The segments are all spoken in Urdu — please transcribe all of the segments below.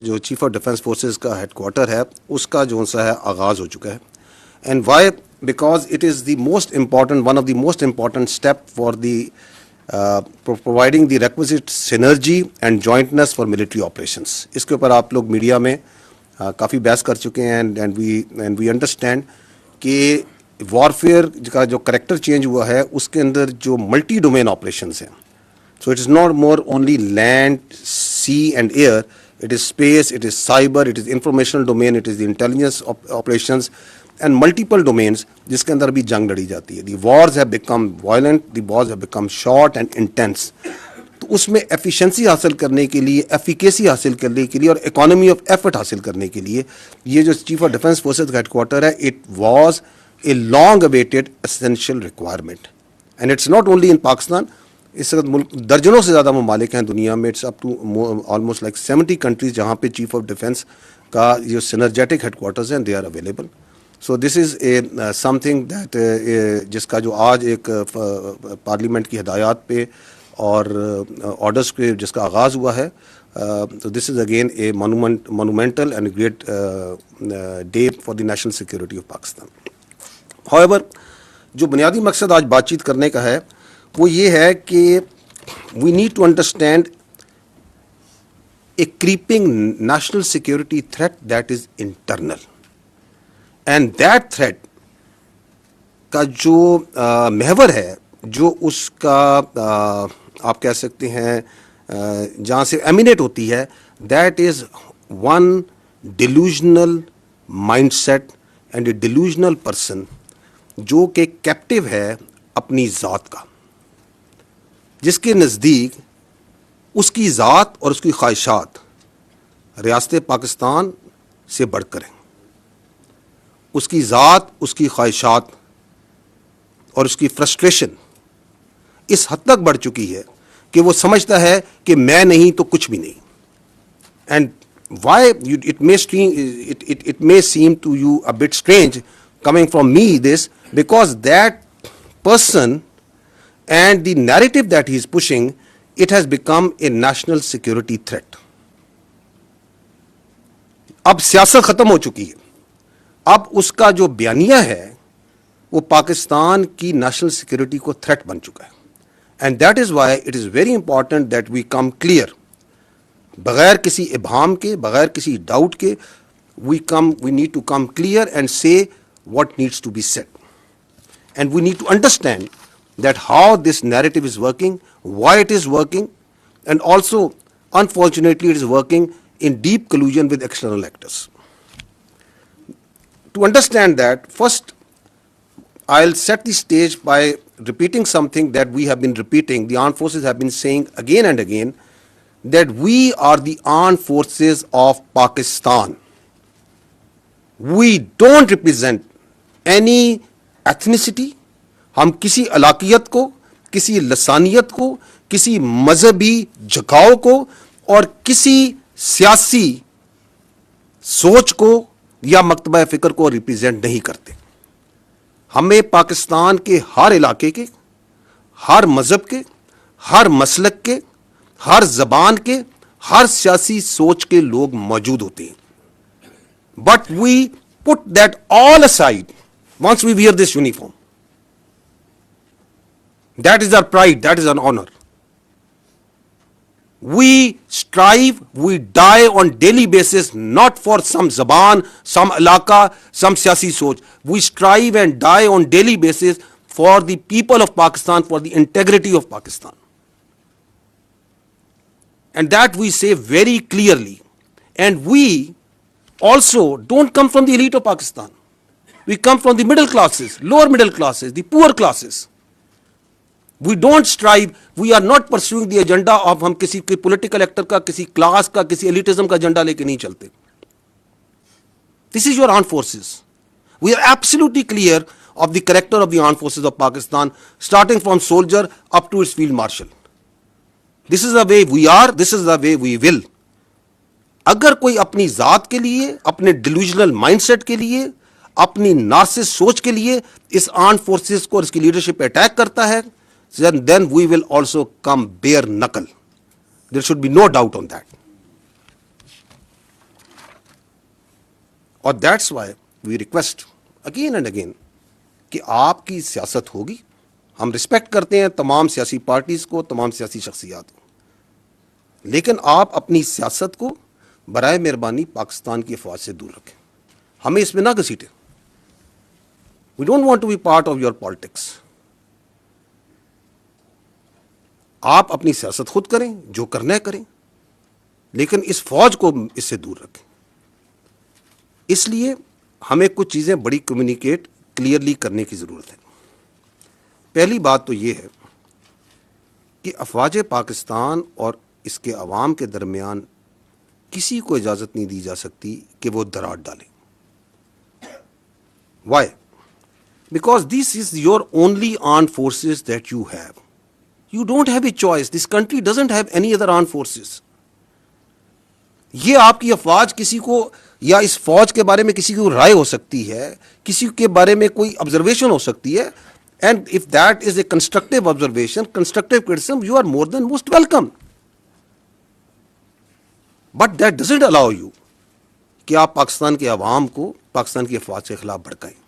جو چیف آف ڈیفنس فورسز کا ہیڈ کوارٹر ہے اس کا جو سا ہے آغاز ہو چکا ہے. And why? Because it is the most important one of the most important step for the providing the requisite synergy and jointness for military operations. اس کے اوپر آپ لوگ میڈیا میں کافی بحث کر چکے ہیں اینڈ وی انڈرسٹینڈ کہ وارفیئر کا جو کریکٹر چینج ہوا ہے اس کے اندر جو ملٹی ڈومین آپریشنس ہیں. So it is not more only land, sea and air, it is space, it is cyber, it is informational domain, it is the intelligence operations and multiple domains جس کے اندر بھی جنگ لڑی جاتی ہے. The wars have become violent, the wars have become short and intense. تو اس میں ایفیشنسی حاصل کرنے کے لیے, ایفیکیسی حاصل کرنے کے لیے اور اکانومی آف ایفرٹ حاصل کرنے کے لیے یہ جو چیف آف ڈیفنس فورسز کا ہیڈ کوارٹر ہے, it was a long awaited essential requirement. And it's not only in Pakistan. اس وقت ملک درجنوں سے زیادہ ممالک ہیں دنیا میں, it's up to almost like 70 countries جہاں پہ چیف آف ڈیفنس کا جو سینرجیٹک ہیڈ کوارٹرز ہیں they are available. So this is a something that جس کا جو آج ایک پارلیمنٹ کی ہدایات پہ اور آرڈرس پہ جس کا آغاز ہوا ہے. تو this is again a monumental and great day for the national security of Pakistan. How جو بنیادی مقصد آج بات چیت کرنے کا ہے وہ یہ ہے کہ we need to understand a creeping national security threat that is internal. And that threat کا جو محور ہے, جو اس کا آپ کہہ سکتے ہیں جہاں سے ایمینیٹ ہوتی ہے, that is one delusional mind set and a delusional person جو کہ کیپٹیو ہے اپنی ذات کا, جس کے نزدیک اس کی ذات اور اس کی خواہشات ریاست پاکستان سے بڑھ کر ہیں. اس کی ذات, اس کی خواہشات اور اس کی فرسٹریشن اس حد تک بڑھ چکی ہے کہ وہ سمجھتا ہے کہ میں نہیں تو کچھ بھی نہیں. And why it may seem to you a bit strange coming from me this, because that person and the narrative that he is pushing, it has become a national security threat. اب سیاست ختم ہو چکی ہے, اب اس کا جو بیانیہ ہے وہ پاکستان کی نیشنل سیکورٹی کو تھریٹ بن چکا ہے. And that is why it is very important that we come clear, بغیر کسی ابہام کے, بغیر کسی ڈاؤٹ کے, we need to come clear and say what needs to be said. And we need to understand that how this narrative is working, why it is working, and also unfortunately it is working in deep collusion with external actors. To understand that, first I'll set the stage by repeating something that we have been repeating, the armed forces have been saying again and again, that we are the armed forces of Pakistan. We don't represent any ethnicity. ہم کسی علاقیت کو, کسی لسانیت کو, کسی مذہبی جھکاؤ کو اور کسی سیاسی سوچ کو یا مکتبہ فکر کو ریپرزینٹ نہیں کرتے. ہمیں پاکستان کے ہر علاقے کے, ہر مذہب کے, ہر مسلک کے, ہر زبان کے, ہر سیاسی سوچ کے لوگ موجود ہوتے ہیں. But we put that all aside once we wear this uniform. That is our pride, that is our honor. We strive, we die on daily basis, not for some zaban, some alaka, some siyasi soch. We strive and die on daily basis for the people of Pakistan, for the integrity of Pakistan. And that we say very clearly. And we also don't come from the elite of Pakistan. We come from the middle classes, lower middle classes, the poor classes. We don't strive, we are not pursuing the agenda of ہم کسی پولیٹیکل ایکٹر کا, کسی کلاس کا, کسی ایلیٹزم کا ایجنڈا لے کے نہیں چلتے. This is your armed forces. We are absolutely clear of the character of the armed forces of Pakistan, starting from soldier up to its field marshal. This is the way we are, this is the way we will. اگر کوئی اپنی ذات کے لیے, اپنے ڈیلوژنل مائنڈ سیٹ کے لیے, اپنی نارسس سوچ کے لیے اس آرمڈ فورسز کو اور اس کی لیڈرشپ پہ اٹیک کرتا ہے, then we will also come bare knuckle. There should be no doubt on that. اور that's why we request again and again کہ آپ کی سیاست ہوگی. ہم رسپیکٹ کرتے ہیں تمام سیاسی پارٹیز کو, تمام سیاسی شخصیات کو, لیکن آپ اپنی سیاست کو برائے مہربانی پاکستان کی افواج سے دور رکھیں. ہمیں اس میں نہ گھسیٹیں. We don't want to be part of your politics. آپ اپنی سیاست خود کریں, جو کرنا ہے کریں, لیکن اس فوج کو اس سے دور رکھیں. اس لیے ہمیں کچھ چیزیں بڑی کمیونیکیٹ کلیئرلی کرنے کی ضرورت ہے. پہلی بات تو یہ ہے کہ افواج پاکستان اور اس کے عوام کے درمیان کسی کو اجازت نہیں دی جا سکتی کہ وہ درار ڈالیں. Why? Because this is your only armed forces that you have. You don't have a choice. This country doesn't have any other armed forces. یہ آپ کی افواج کسی کو, یا اس فوج کے بارے میں کسی کو رائے ہو سکتی ہے, کسی کے بارے میں کوئی آبزرویشن ہو سکتی ہے, and if that is a constructive observation, constructive criticism, you are more than most welcome. But that doesn't allow you کہ آپ پاکستان کے عوام کو پاکستان کی افواج کے خلاف بھڑکائیں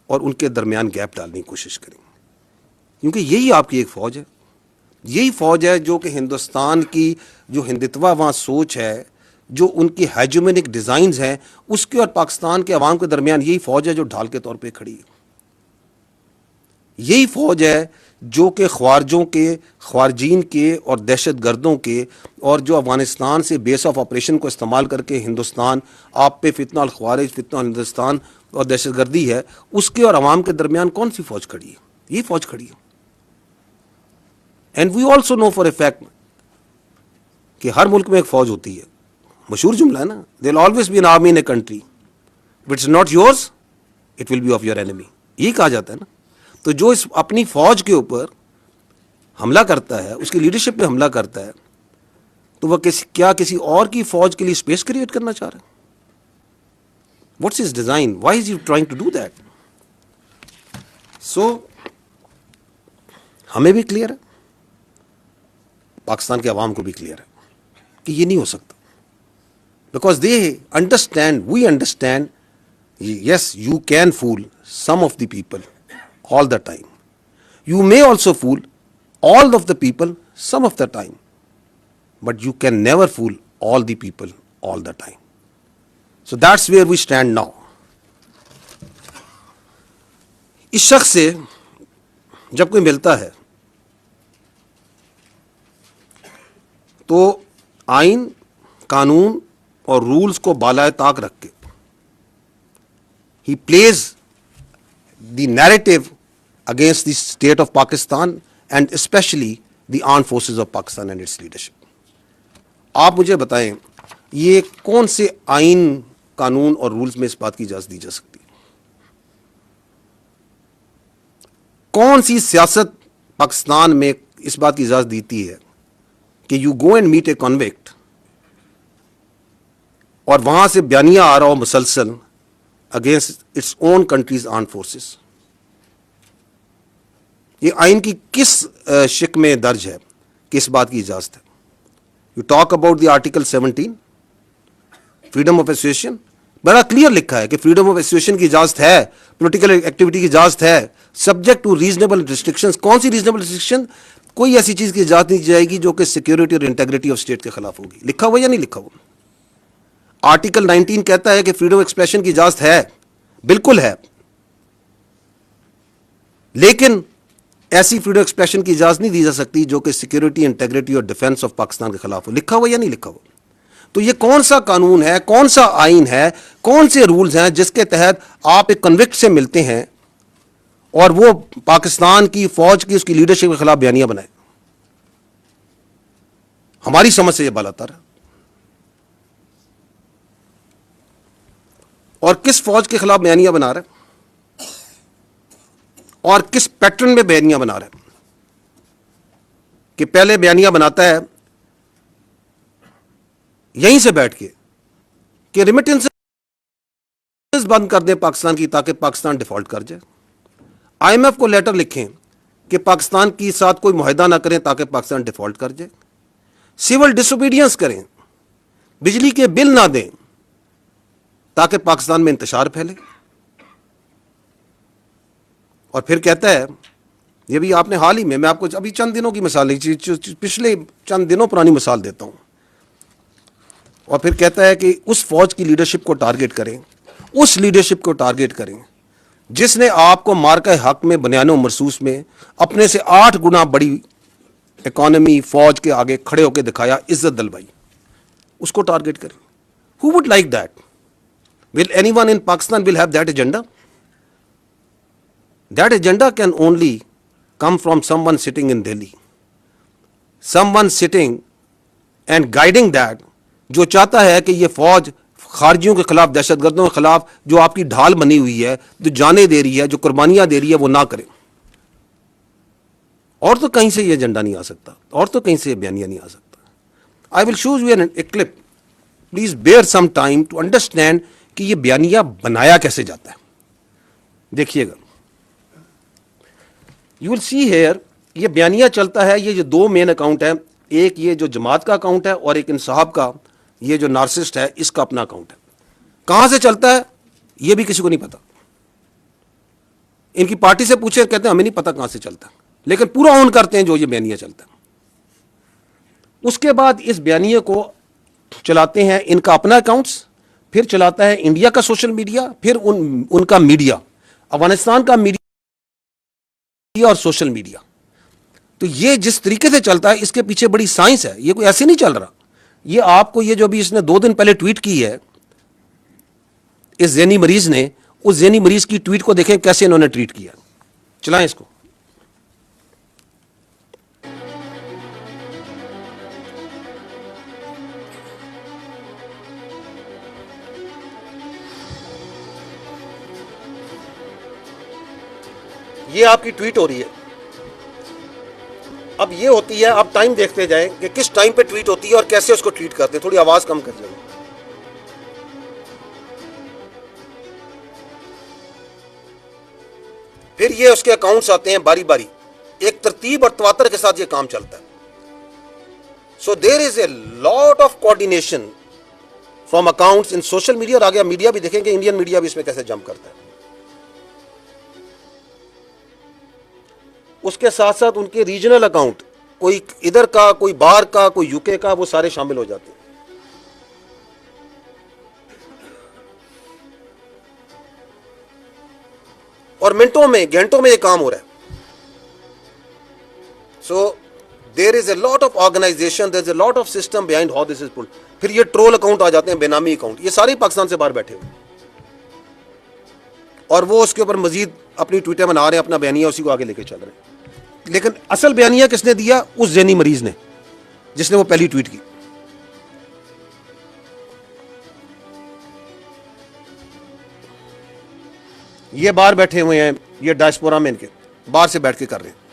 اور ان کے درمیان گیپ ڈالنے کی کوشش کریں. کیونکہ یہی آپ کی ایک فوج ہے. یہی فوج ہے جو کہ ہندوستان کی جو ہندتوا وہاں سوچ ہے, جو ان کی ہیجومینک ڈیزائنز ہیں, اس کے اور پاکستان کے عوام کے درمیان یہی فوج ہے جو ڈھال کے طور پہ کھڑی ہے. یہی فوج ہے جو کہ خوارجوں کے, خوارجین کے اور دہشت گردوں کے, اور جو افغانستان سے بیس آف آپریشن کو استعمال کر کے ہندوستان آپ پہ فتنہ الخوارج, فتنہ ہندوستان اور دہشت گردی ہے, اس کے اور عوام کے درمیان کون سی فوج کھڑی ہے؟ یہی فوج کھڑی ہے. And we also know for a fact کہ ہر ملک میں ایک فوج ہوتی ہے. مشہور جملہ ہے نا, there will always be an army in a country, if it's not yours it will be of your enemy. یہی کہا جاتا ہے نا. تو جو اس اپنی فوج کے اوپر حملہ کرتا ہے, اس کی لیڈرشپ پہ حملہ کرتا ہے, تو وہ کیا کسی اور کی فوج کے لیے اسپیس کریٹ کرنا چاہ رہا ہے؟ What's his design? Why is you trying to do that? So ہمیں بھی کلیئر ہے, پاکستان کے عوام کو بھی کلیئر ہے کہ یہ نہیں ہو سکتا. Because they understand, we understand, yes you can fool some of the people all the time. You may also fool all of the people some of the time, but you can never fool all the people all the time. So that's where we stand now. اس شخص سے جب کوئی ملتا ہے تو آئین, قانون اور رولز کو بالائے طاق رکھ کے he plays the narrative against the state of Pakistan and especially the armed forces of Pakistan and its leadership. آپ مجھے بتائیں یہ کون سے آئین, قانون اور رولز میں اس بات کی اجازت دی جا سکتی ہے؟ کون سی سیاست پاکستان میں اس بات کی اجازت دیتی ہے کہ you go and meet a convict اور وہاں سے بیانیہ آ رہا ہو مسلسل against its own country's armed forces? یہ آئین کی کس شق میں درج ہے کہ اس بات کی اجازت ہے؟ You talk about the article 17 freedom of association, بڑا کلیئر لکھا ہے کہ فریڈم آف ایسوسیشن کی اجازت ہے, پولیٹیکل ایکٹیویٹی کی اجازت ہے, سبجیکٹ ٹو ریزنیبل ریسٹرکشنز. کون سی ریزنیبل ریسٹرکشن؟ کوئی ایسی چیز کی اجازت نہیں دی جائے گی جو کہ سیکورٹی اور انٹیگریٹی آف اسٹیٹ کے خلاف ہوگی. لکھا ہوا یا نہیں لکھا ہوا؟ آرٹیکل 19 کہتا ہے کہ فریڈم ایکسپریشن کی اجازت ہے, بالکل ہے, لیکن ایسی فریڈم ایکسپریشن کی اجازت نہیں دی جا سکتی جو کہ سیکورٹی, انٹیگریٹی اور ڈیفنس آف پاکستان کے خلاف ہو. لکھا ہوا یا نہیں لکھا ہوا؟ تو یہ کون سا قانون ہے, کون سا آئین ہے, کون سے رولز ہیں جس کے تحت آپ ایک کنوکٹ سے ملتے ہیں اور وہ پاکستان کی فوج کی, اس کی لیڈرشپ کے خلاف بیانیہ بنائے؟ ہماری سمجھ سے یہ بالاتر ہے. اور کس فوج کے خلاف بیانیہ بنا رہا ہے اور کس پیٹرن میں بیانیہ بنا رہا ہے؟ کہ پہلے بیانیہ بناتا ہے یہیں سے بیٹھ کے کہ ریمیٹنس بند کر دیں پاکستان کی تاکہ پاکستان ڈیفالٹ کر جائے. آئی ایم ایف کو لیٹر لکھیں کہ پاکستان کے ساتھ کوئی معاہدہ نہ کریں تاکہ پاکستان ڈیفالٹ کر جائے. سول ڈس اوبیڈینس کریں, بجلی کے بل نہ دیں تاکہ پاکستان میں انتشار پھیلے. اور پھر کہتا ہے, یہ بھی آپ نے حال ہی میں آپ کو ابھی چند دنوں کی مثال پچھلے چند دنوں پرانی مثال دیتا ہوں, اور پھر کہتا ہے کہ اس فوج کی لیڈرشپ کو ٹارگٹ کریں, اس لیڈرشپ کو ٹارگٹ کریں جس نے آپ کو مارکہ حق میں بنیان و مرصوص میں اپنے سے 8 گنا بڑی اکانومی فوج کے آگے کھڑے ہو کے دکھایا, عزت دلوائی, اس کو ٹارگٹ کریں. Who would like that? Will anyone in Pakistan will have that agenda? That agenda can only come from someone sitting in Delhi. Someone sitting and guiding that, جو چاہتا ہے کہ یہ فوج خارجیوں کے خلاف, دہشت گردوں کے خلاف جو آپ کی ڈھال بنی ہوئی ہے, جو جانیں دے رہی ہے, جو قربانیاں دے رہی ہے, وہ نہ کرے. اور تو کہیں سے یہ ایجنڈا نہیں آ سکتا, اور تو کہیں سے یہ بیانیہ نہیں آ سکتا. I will show you a clip. Please bear some time to understand کہ یہ بیانیہ بنایا کیسے جاتا ہے. دیکھیے گا, you will see here, یہ بیانیہ چلتا ہے. یہ جو 2 مین اکاؤنٹ ہے, ایک یہ جو جماعت کا اکاؤنٹ ہے اور ایک انصاف کا, یہ جو نارسسٹ ہے اس کا اپنا اکاؤنٹ ہے. کہاں سے چلتا ہے یہ بھی کسی کو نہیں پتا. ان کی پارٹی سے پوچھیں, کہتے ہیں ہمیں نہیں پتا کہاں سے چلتا ہے, لیکن پورا آن کرتے ہیں جو یہ بیانیہ چلتا ہے. اس کے بعد اس بیانیے کو چلاتے ہیں ان کا اپنا اکاؤنٹس, پھر چلاتا ہے انڈیا کا سوشل میڈیا, پھر ان کا میڈیا, افغانستان کا میڈیا اور سوشل میڈیا. تو یہ جس طریقے سے چلتا ہے اس کے پیچھے بڑی سائنس ہے, یہ کوئی ایسے نہیں چل رہا. یہ آپ کو یہ جو بھی اس نے 2 دن پہلے ٹویٹ کی ہے اس ذہنی مریض نے, اس ذہنی مریض کی ٹویٹ کو دیکھیں کیسے انہوں نے ٹویٹ کیا. چلائیں اس کو. یہ آپ کی ٹویٹ ہو رہی ہے. اب یہ ہوتی ہے, آپ ٹائم دیکھتے جائیں کہ کس ٹائم پہ ٹویٹ ہوتی ہے اور کیسے اس کو ٹویٹ کرتے ہیں. تھوڑی آواز کم کر لیں. پھر یہ اس کے اکاؤنٹس آتے ہیں باری باری, ایک ترتیب اور تواتر کے ساتھ یہ کام چلتا ہے. So there is a lot of coordination from accounts in social media. اور آگے میڈیا بھی دیکھیں گے, انڈین میڈیا بھی اس میں کیسے جمپ کرتا ہے. اس کے ساتھ ساتھ ان کے ریجنل اکاؤنٹ, کوئی ادھر کا, کوئی باہر کا, کوئی یو کے کا, وہ سارے شامل ہو جاتے ہیں. اور منٹوں میں, گھنٹوں میں یہ کام ہو رہا ہے. So there is a lot of organisation, there is a lot of system behind how this is pulled. پھر یہ ٹرول اکاؤنٹ آ جاتے ہیں, بے نامی اکاؤنٹ, یہ سارے پاکستان سے باہر بیٹھے ہوئے, اور وہ اس کے اوپر مزید اپنی ٹویٹیں بنا رہے ہیں, اپنا بیانیہ اسی کو آگے لے کے چل رہے ہیں. لیکن اصل بیانیہ کس نے دیا؟ اس ذہنی مریض نے, جس نے وہ پہلی ٹویٹ کی. یہ باہر بیٹھے ہوئے ہیں, یہ ڈائسپورا میں ان کے باہر سے بیٹھ کے کر رہے ہیں.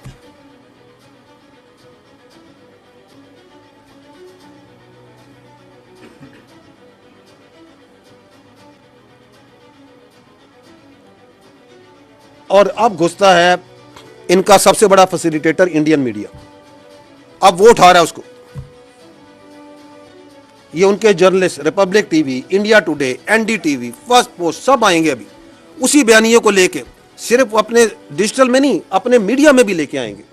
اور اب گھستا ہے ان کا سب سے بڑا فیسیلیٹیٹر انڈین میڈیا. اب وہ اٹھا رہا ہے اس کو. یہ ان کے journalist, Republic T V, India Today, N D T V, Firstpost, سب آئیں گے ابھی اسی بیانیے کو لے کے. صرف اپنے ڈیجیٹل میں نہیں, اپنے میڈیا میں بھی لے کے آئیں گے.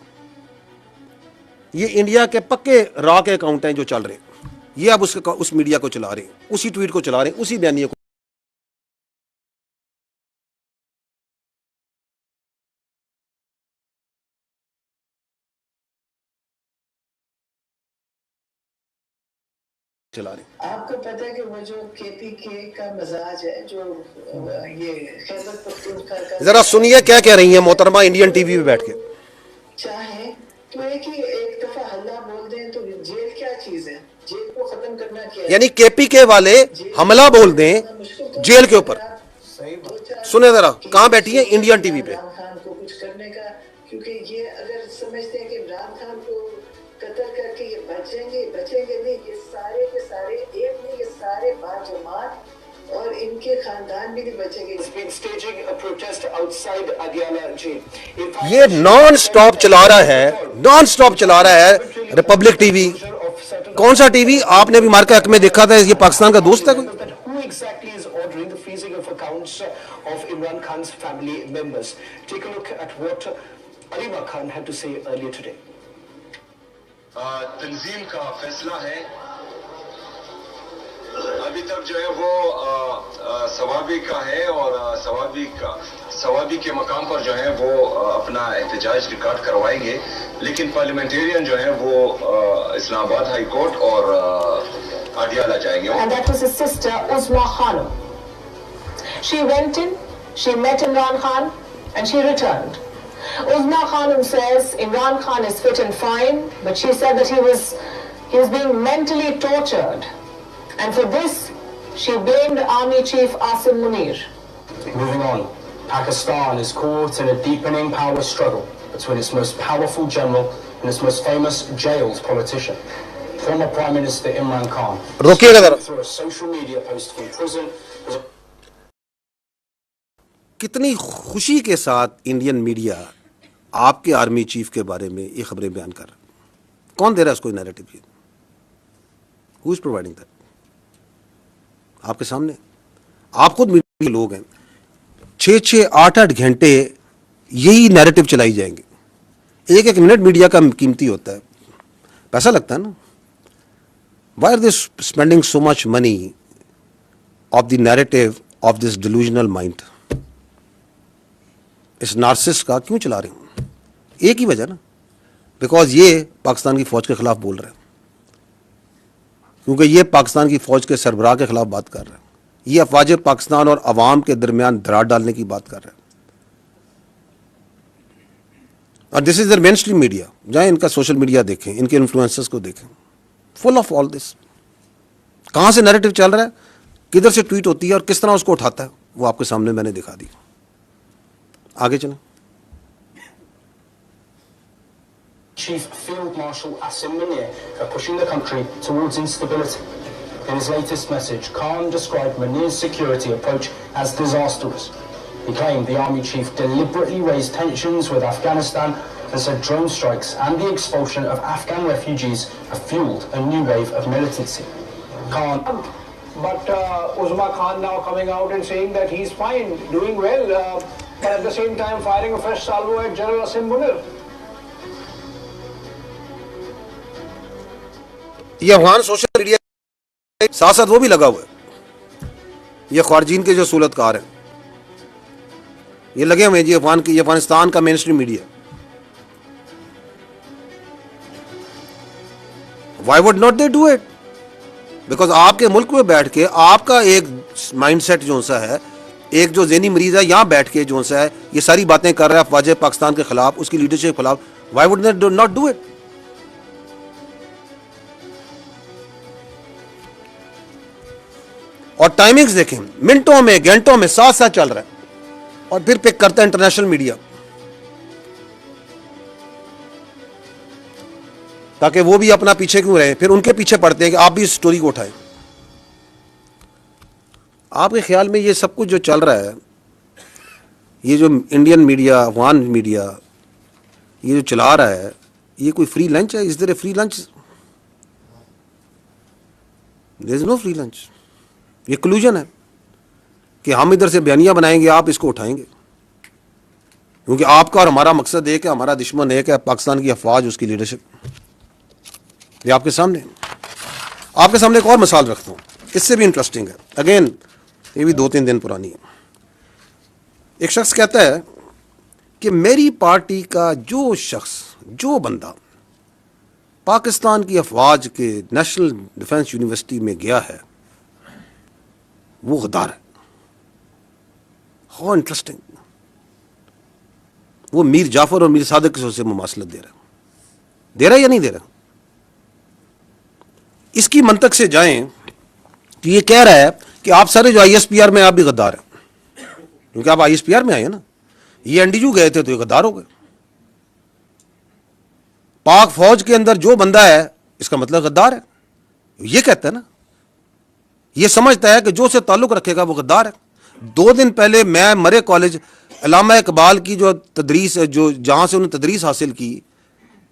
یہ انڈیا کے پکے را کے اکاؤنٹ ہیں جو چل رہے ہیں. یہ اب اس میڈیا کو چلا رہے ہیں, اسی ٹویٹ کو چلا رہے ہیں, اسی بیانیے کو چلا رہے ہیں. آپ کو پتہ ہے کہ وہ جو کے پی کے کا مزاج ہے, جو یہ خیبر پختونخوا کا, ذرا سنیے کیا کہہ رہی ہیں محترمہ انڈین ٹی وی پہ بیٹھ کے. چاہیں تو ایک دفعہ حملہ بول دیں تو جیل کیا چیز ہے, جیل کو ختم کرنا کیا ہے. یعنی کے پی کے والے حملہ بول دیں جیل کے اوپر. سنیں ذرا, کہاں بیٹھی ہیں؟ انڈین ٹی وی پہ. عمران خان کو کچھ کرنے کا, کیونکہ یہ اگر سمجھتے ہیں کہ عمران خان کو قتل کر کے یہ بچیں گے نہیں, یہ سارے کے سارے ایک نہیں, یہ سارے باجماعت اور ان کے خاندان بھی نہیں بچیں گے. یہ نان سٹاپ چلا رہا ہے, نان سٹاپ چلا رہا ہے ریپبلک ٹی وی. کون سا ٹی وی؟ آپ نے بھی مارکا حق میں دیکھا تھا, یہ پاکستان کا دوست ہے کوئی. freezing of accounts of Imran Khan's family members. Take a look at what Alima Khan had to say earlier today. تنظیم کا فیصلہ ہے ابھی تک جو ہے وہ ثوابی کا ہے اور ثوابی کے مقام پر جو ہے وہ اپنا احتجاج ریکارڈ کروائیں گے لیکن پارلیمنٹیرین جو ہے وہ اسلام آباد ہائی کورٹ اور اڈیالہ جائیں گے. And that was his sister Uzma Khanum. She went in, she met Imran Khan and she returned. Uzma Khanum says Imran Khan is fit and fine, but she said that he was being mentally tortured. And for this, she blamed Army Chief Asim Munir. Moving on, Pakistan is caught in a deepening power struggle between its most powerful general and its most famous jailed politician. Former Prime Minister Imran Khan, through a social media post from prison, کتنی خوشی کے ساتھ انڈین میڈیا آپ کے آرمی چیف کے بارے میں یہ خبریں بیان کر رہا ہے. کون دے رہا ہے اس کو narrative? Who is providing that? آپ کے سامنے آپ خود میڈیا کے لوگ ہیں. 6-8 گھنٹے یہی نیریٹو چلائی جائیں گے. ایک منٹ میڈیا کا قیمتی ہوتا ہے, پیسہ لگتا ہے نا. Why are they spending so much money of the narrative of this delusional mind? اس نارسس کا کیوں چلا رہے ہیں؟ ایک ہی وجہ نا, بیکاز یہ پاکستان کی فوج کے خلاف بول رہے ہیں, کیونکہ یہ پاکستان کی فوج کے سربراہ کے خلاف بات کر رہے ہیں, یہ افواج پاکستان اور عوام کے درمیان دراڑ ڈالنے کی بات کر رہے ہیں. اور دس از در مین اسٹریم میڈیا. جائیں ان کا سوشل میڈیا دیکھیں, ان کے انفلوئنسرز کو دیکھیں, فل آف آل دس. کہاں سے نیریٹو چل رہا ہے, کدھر سے ٹویٹ ہوتی ہے اور کس طرح اس کو اٹھاتا ہے, وہ آپ کے سامنے میں نے دکھا دی. آگے چلیں. Chief Field Marshal Asim Munir are pushing the country towards instability. In his latest message, Khan described Munir's security approach as disastrous. He claimed the army chief deliberately raised tensions with Afghanistan and said drone strikes and the expulsion of Afghan refugees have fueled a new wave of militancy. Khan. But Uzma Khan now coming out and saying that he's fine, doing well, but at the same time firing a fresh salvo at General Asim Munir. یہ افغان سوشل میڈیا ساتھ ساتھ وہ بھی لگا ہوا ہے. یہ خارجین کے جو سہولت کار ہیں یہ لگے ہوئے ہیں جی یہ افغانستان کا mainstream media. Why would not they do it? Because آپ کے ملک میں بیٹھ کے آپ کا ایک مائنڈ سیٹ جو سا ہے, ایک جو ذہنی مریض ہے یہاں بیٹھ کے جو سا ہے یہ ساری باتیں کر رہا ہے افواج پاکستان کے خلاف, اس کی لیڈرشپ کے خلاف. Y would they not do it? اور ٹائمنگز دیکھیں, منٹوں میں گھنٹوں میں ساتھ ساتھ چل رہا ہے, اور پھر پک کرتا ہے انٹرنیشنل میڈیا تاکہ وہ بھی اپنا پیچھے کیوں رہے, پھر ان کے پیچھے پڑتے ہیں کہ آپ بھی اس سٹوری کو اٹھائیں. آپ کے خیال میں یہ سب کچھ جو چل رہا ہے, یہ جو انڈین میڈیا, افغان میڈیا یہ جو چلا رہا ہے, یہ کوئی فری لنچ ہے؟ Is there a free lunch? There is no free lunch. یہ کلوژن ہے کہ ہم ادھر سے بیانیاں بنائیں گے, آپ اس کو اٹھائیں گے, کیونکہ آپ کا اور ہمارا مقصد ایک ہے, ہمارا دشمن ایک ہے, پاکستان کی افواج, اس کی لیڈرشپ. یہ آپ کے سامنے ایک اور مثال رکھتا ہوں, اس سے بھی انٹرسٹنگ ہے. اگین یہ بھی 2-3 دن پرانی ہے. ایک شخص کہتا ہے کہ میری پارٹی کا جو بندہ پاکستان کی افواج کے نیشنل ڈیفنس یونیورسٹی میں گیا ہے وہ غدار ہے. How interesting. وہ میر جعفر اور میر صادق سے مماثلت دے رہا ہے یا نہیں دے رہا؟ اس کی منطق سے جائیں کہ یہ کہہ رہا ہے کہ آپ سارے جو آئی ایس پی آر میں آپ بھی غدار ہیں, کیونکہ آپ آئی ایس پی آر میں آئے ہیں نا. یہ این ڈی یو گئے تھے تو یہ غدار ہو گئے. پاک فوج کے اندر جو بندہ ہے اس کا مطلب غدار ہے. یہ کہتا ہے نا, یہ سمجھتا ہے کہ جو سے تعلق رکھے گا وہ غدار ہے. 2 دن پہلے میں مرے کالج علامہ اقبال کی جو تدریس جو جہاں سے انہوں نے تدریس حاصل کی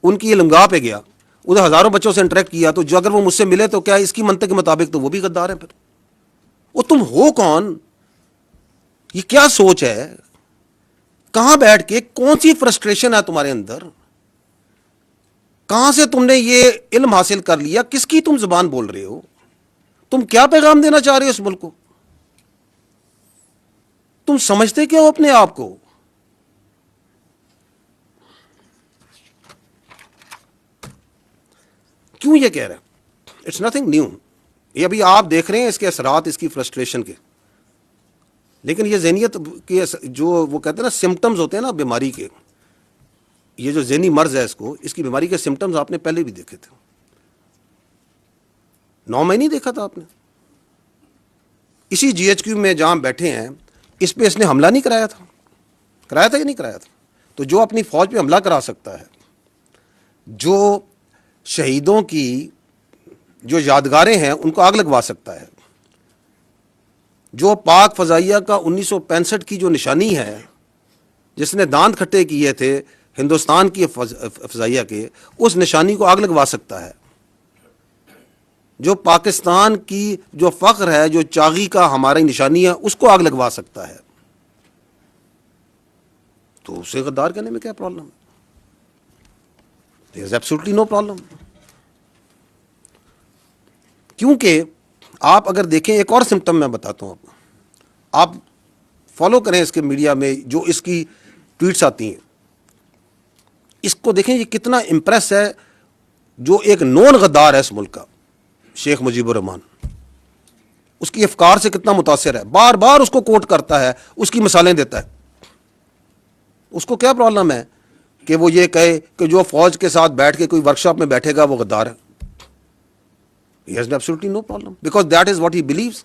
ان کی علمگاہ پہ گیا, ادھر ہزاروں بچوں سے انٹریکٹ کیا, تو جو اگر وہ مجھ سے ملے تو کیا اس کی منطق کے مطابق تو وہ بھی غدار ہیں. پھر وہ تم ہو کون یہ کیا سوچ ہے؟ کہاں بیٹھ کے کون سی فرسٹریشن ہے تمہارے اندر؟ کہاں سے تم نے یہ علم حاصل کر لیا؟ کس کی تم زبان بول رہے ہو؟ تم کیا پیغام دینا چاہ رہے ہو اس ملک کو؟ تم سمجھتے کیا ہو اپنے آپ کو؟ کیوں یہ کہہ رہے ہیں؟ It's nothing new. یہ ابھی آپ دیکھ رہے ہیں اس کے اثرات اس کی فرسٹریشن کے. لیکن یہ ذہنیت کے جو وہ کہتے ہیں نا سمٹمز ہوتے ہیں نا بیماری کے، یہ جو ذہنی مرض ہے اس کی بیماری کے سمٹمز آپ نے پہلے بھی دیکھے تھے. 9 مہینے دیکھا تھا آپ نے. اسی جی ایچ کیو میں جہاں بیٹھے ہیں اس پہ اس نے حملہ نہیں کرایا تھا؟ کرایا تھا کہ نہیں کرایا تھا؟ تو جو اپنی فوج پہ حملہ کرا سکتا ہے، جو شہیدوں کی جو یادگاریں ہیں ان کو آگ لگوا سکتا ہے، جو پاک فضائیہ کا 1965 کی جو نشانی ہے، جس نے دانت کھٹے کیے تھے ہندوستان کی فضائیہ کے، اس نشانی کو آگ لگوا سکتا ہے، جو پاکستان کی جو فخر ہے، جو چاغی کا ہماری نشانی ہے، اس کو آگ لگوا سکتا ہے. تو اسے غدار کہنے میں کیا پرابلم ہے؟ There is absolutely no problem. کیونکہ آپ اگر دیکھیں ایک اور سمٹم میں بتاتا ہوں آپ فالو کریں اس کے میڈیا میں جو اس کی ٹویٹس آتی ہیں، اس کو دیکھیں یہ کتنا امپریس ہے. جو ایک نون غدار ہے اس ملک کا، شیخ مجیب الرحمان، اس کی افکار سے کتنا متاثر ہے، بار بار اس کو کوٹ کرتا ہے، اس کی مثالیں دیتا ہے. اس کو کیا پرابلم ہے کہ وہ یہ کہے کہ جو فوج کے ساتھ بیٹھ کے کوئی ورکشاپ میں بیٹھے گا وہ غدار ہے؟ He has absolutely no problem because that is what he believes.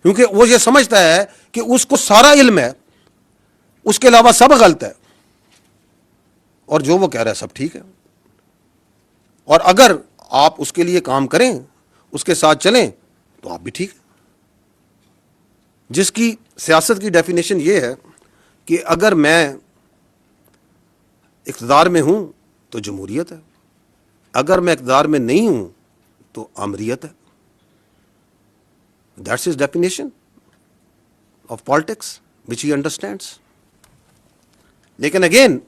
کیونکہ وہ یہ سمجھتا ہے کہ اس کو سارا علم ہے، اس کے علاوہ سب غلط ہے، اور جو وہ کہہ رہا ہے سب ٹھیک ہے. اور اگر آپ اس کے لیے کام کریں، اس کے ساتھ چلیں، تو آپ بھی ٹھیک ہیں. جس کی سیاست کی ڈیفینیشن یہ ہے کہ اگر میں اقتدار میں ہوں تو جمہوریت ہے، اگر میں اقتدار میں نہیں ہوں تو آمریت ہے. That's his definition of politics which he understands. لیکن again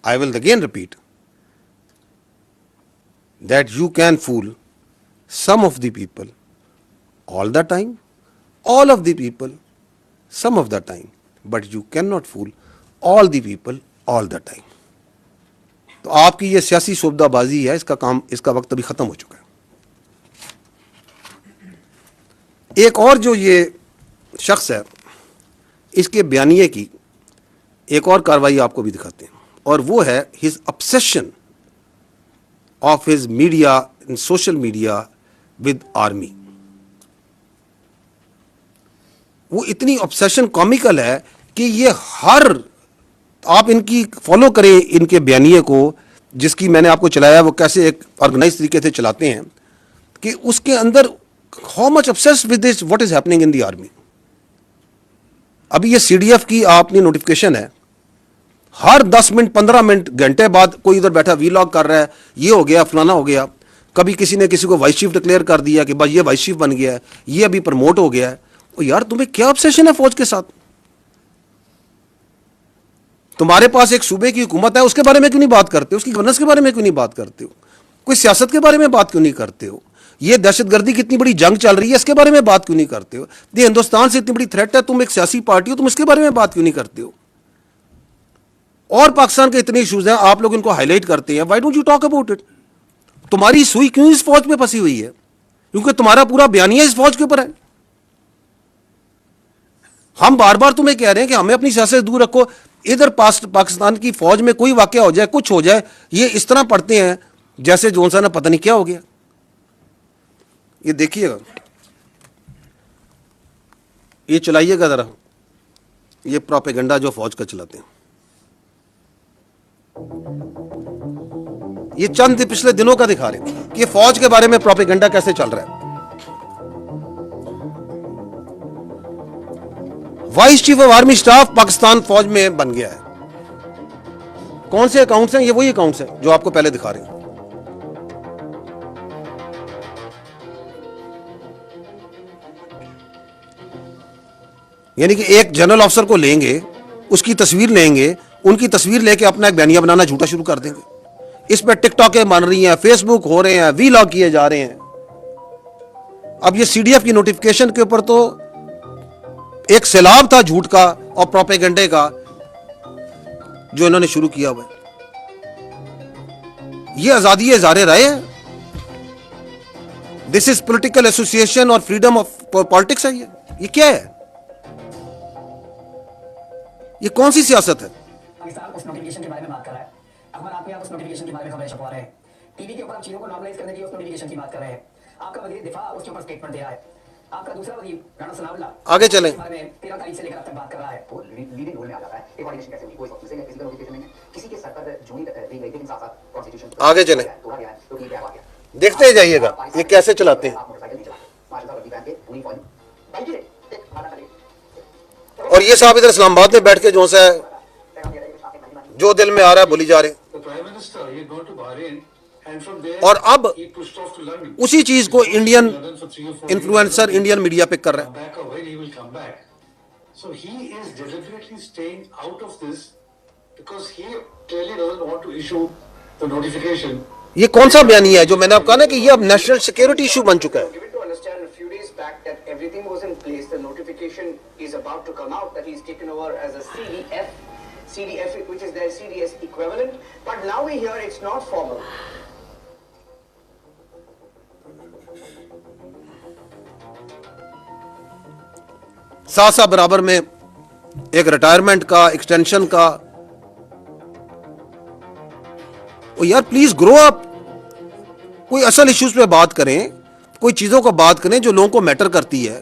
I will again repeat that you can fool some of the people all the time, all of the people some of the time, but you cannot fool all the people all the time. تو آپ کی یہ سیاسی سوبدہ بازی ہے، اس کا کام، اس کا وقت ابھی ختم ہو چکا ہے. ایک اور جو یہ شخص ہے، اس کے بیانیے کی ایک اور کاروائی آپ کو بھی دکھاتے ہیں، اور وہ ہے his obsession of his media and social media with army. وہ اتنی obsession comical ہے کہ یہ ہر، آپ ان کی فالو کریں ان کے بیانیے کو، جس کی میں نے آپ کو چلایا وہ کیسے ایک آرگنائز طریقے سے چلاتے ہیں، کہ اس کے اندر how much obsessed with this what is happening in the army. ابھی یہ سی ڈی ایف کی آپ نے نوٹیفکیشن ہے، ہر 10 منٹ 15 منٹ گھنٹے بعد کوئی ادھر بیٹھا وی لاگ کر رہا ہے، یہ ہو گیا فلانا ہو گیا. کبھی کسی نے کسی کو وائس چیف ڈکلیئر کر دیا کہ بھائی یہ وائس چیف بن گیا ہے، یہ ابھی پروموٹ ہو گیا ہے. یار تمہیں کیا obsession ہے فوج کے ساتھ؟ تمہارے پاس ایک صوبے کی حکومت ہے، اس کے بارے میں کیوں نہیں بات کرتے ہو؟ اس کی گورننس کے بارے میں کیوں نہیں بات کرتے ہو؟ کوئی سیاست کے بارے میں بات کیوں نہیں کرتے ہو؟ یہ دہشت گردی کی اتنی بڑی جنگ چل رہی ہے، اس کے بارے میں بات کیوں نہیں کرتے ہو؟ یہ ہندوستان سے اتنی بڑی تھریٹ ہے، تم ایک سیاسی پارٹی ہو، تم اس کے بارے میں بات کیوں نہیں کرتے ہو؟ اور پاکستان کے اتنے ایشوز ہیں، آپ لوگ ان کو ہائی لائٹ کرتے ہیں. Why don't you talk about it? تمہاری سوئی کیوں اس فوج پہ پھنسی ہوئی ہے؟ کیونکہ تمہارا پورا بیانیہ اس فوج کے اوپر ہے. ہم بار بار تمہیں کہہ رہے ہیں کہ ہمیں اپنی سیاست سے دور رکھو. ادھر پاکستان کی فوج میں کوئی واقعہ ہو جائے، کچھ ہو جائے، یہ اس طرح پڑھتے ہیں جیسے جون سا نا پتہ نہیں کیا ہو گیا. یہ دیکھیے گا، یہ چلائیے گا ذرا، یہ پروپیگنڈا جو فوج کا چلاتے ہیں. یہ چند پچھلے دنوں کا دکھا رہے ہیں کہ فوج کے بارے میں پروپیگنڈا کیسے چل رہا ہے. Vice chief of army staff Pakistan فوج میں بن گیا ہے. کون سے اکاؤنٹس ہیں؟ یہ وہی اکاؤنٹس ہیں جو آپ کو پہلے دکھا رہے ہیں. یعنی کہ ایک جنرل آفیسر کو لیں گے, اس کی تصویر لیں گے, ان کی تصویر لے کے اپنا ایک بیانیہ بنانا جھوٹا شروع کر دیں گے. اس پہ ٹک ٹاکیں بن رہی ہیں, فیس بک ہو رہے ہیں, وی لاگ کیے جا رہے ہیں. اب یہ سی ڈی ایف کی نوٹیفکیشن کے اوپر تو ایک سیلاب تھا جھوٹ کا اور پروپیگنڈے کا جو انہوں نے شروع کیا ہوا ہے. یہ آزادی اظہار رائے ہے, دس از پولیٹیکل ایسوسیشن اور فریڈم آف پالیٹکس ہے. یہ کیا ہے؟ یہ کون سی سیاست ہے؟ پاکستان اس نوٹیفکیشن کے بارے میں بات کر رہا ہے. اخبار آپ اس نوٹیفکیشن کے بارے میں خبریں چھپوا رہے ہیں. ٹی وی کے اوپر چیزوں کو نارملائز کرنے کی اس نوٹیفکیشن کی بات کر رہے ہیں. آپ کا وزیر دفاع اس کے اوپر اسٹیٹمنٹ دے رہا ہے. آپ کا دوسرا وزیر رانا ثناء اللہ آگے چلیں. 13 تاریخ سے لے کر اب تک بات کر رہا ہے. وہ لیڈنگ رول میں آ جاتا ہے. ایک کوارڈینیشن کیسے ہوئی, کوئی کسی کا نوٹیفکیشن نہیں ہے, کسی کے سر پر جونی دی گئی, لیکن ساتھ ساتھ کانسٹیٹیوشن آگے چلیں, توڑا گیا ہے. تو یہ کیا ہوا گیا, دیکھتے جائیے گا یہ کیسے چلاتے ہیں. آپ موٹر سائیکل نہیں چلاتے, ماشاء اللہ پہن کے پوری فوج بائک لے ایک ماتا کھڑی. اور یہ صاحب ادھر اسلام آباد میں بیٹھ کے جو سا ہے جو دل میں آ رہا ہے بولی جا رہے ہیں. اور اب اسی چیز کو انڈین انفلوئنسر انڈین میڈیا پک کر رہا ہے. So he is deliberately staying out of this because he clearly doesn't want to issue the notification. یہ کون سا بیانیہ ہے جو میں نے آپ کہا نا کہ یہ اب نیشنل سیکیورٹی ایشو بن چکا ہے. Given to understand a few days back that everything was in place, the notification is about to come out that he's taken over as a CDF, which is their CDS equivalent. But now we hear it's not formal. ساتھ ساتھ برابر میں ایک ریٹائرمنٹ کا, ایکسٹینشن کا. یار پلیز گرو اپ, کوئی اصل ایشوز پہ بات کریں, کوئی چیزوں کو بات کریں جو لوگوں کو میٹر کرتی ہے.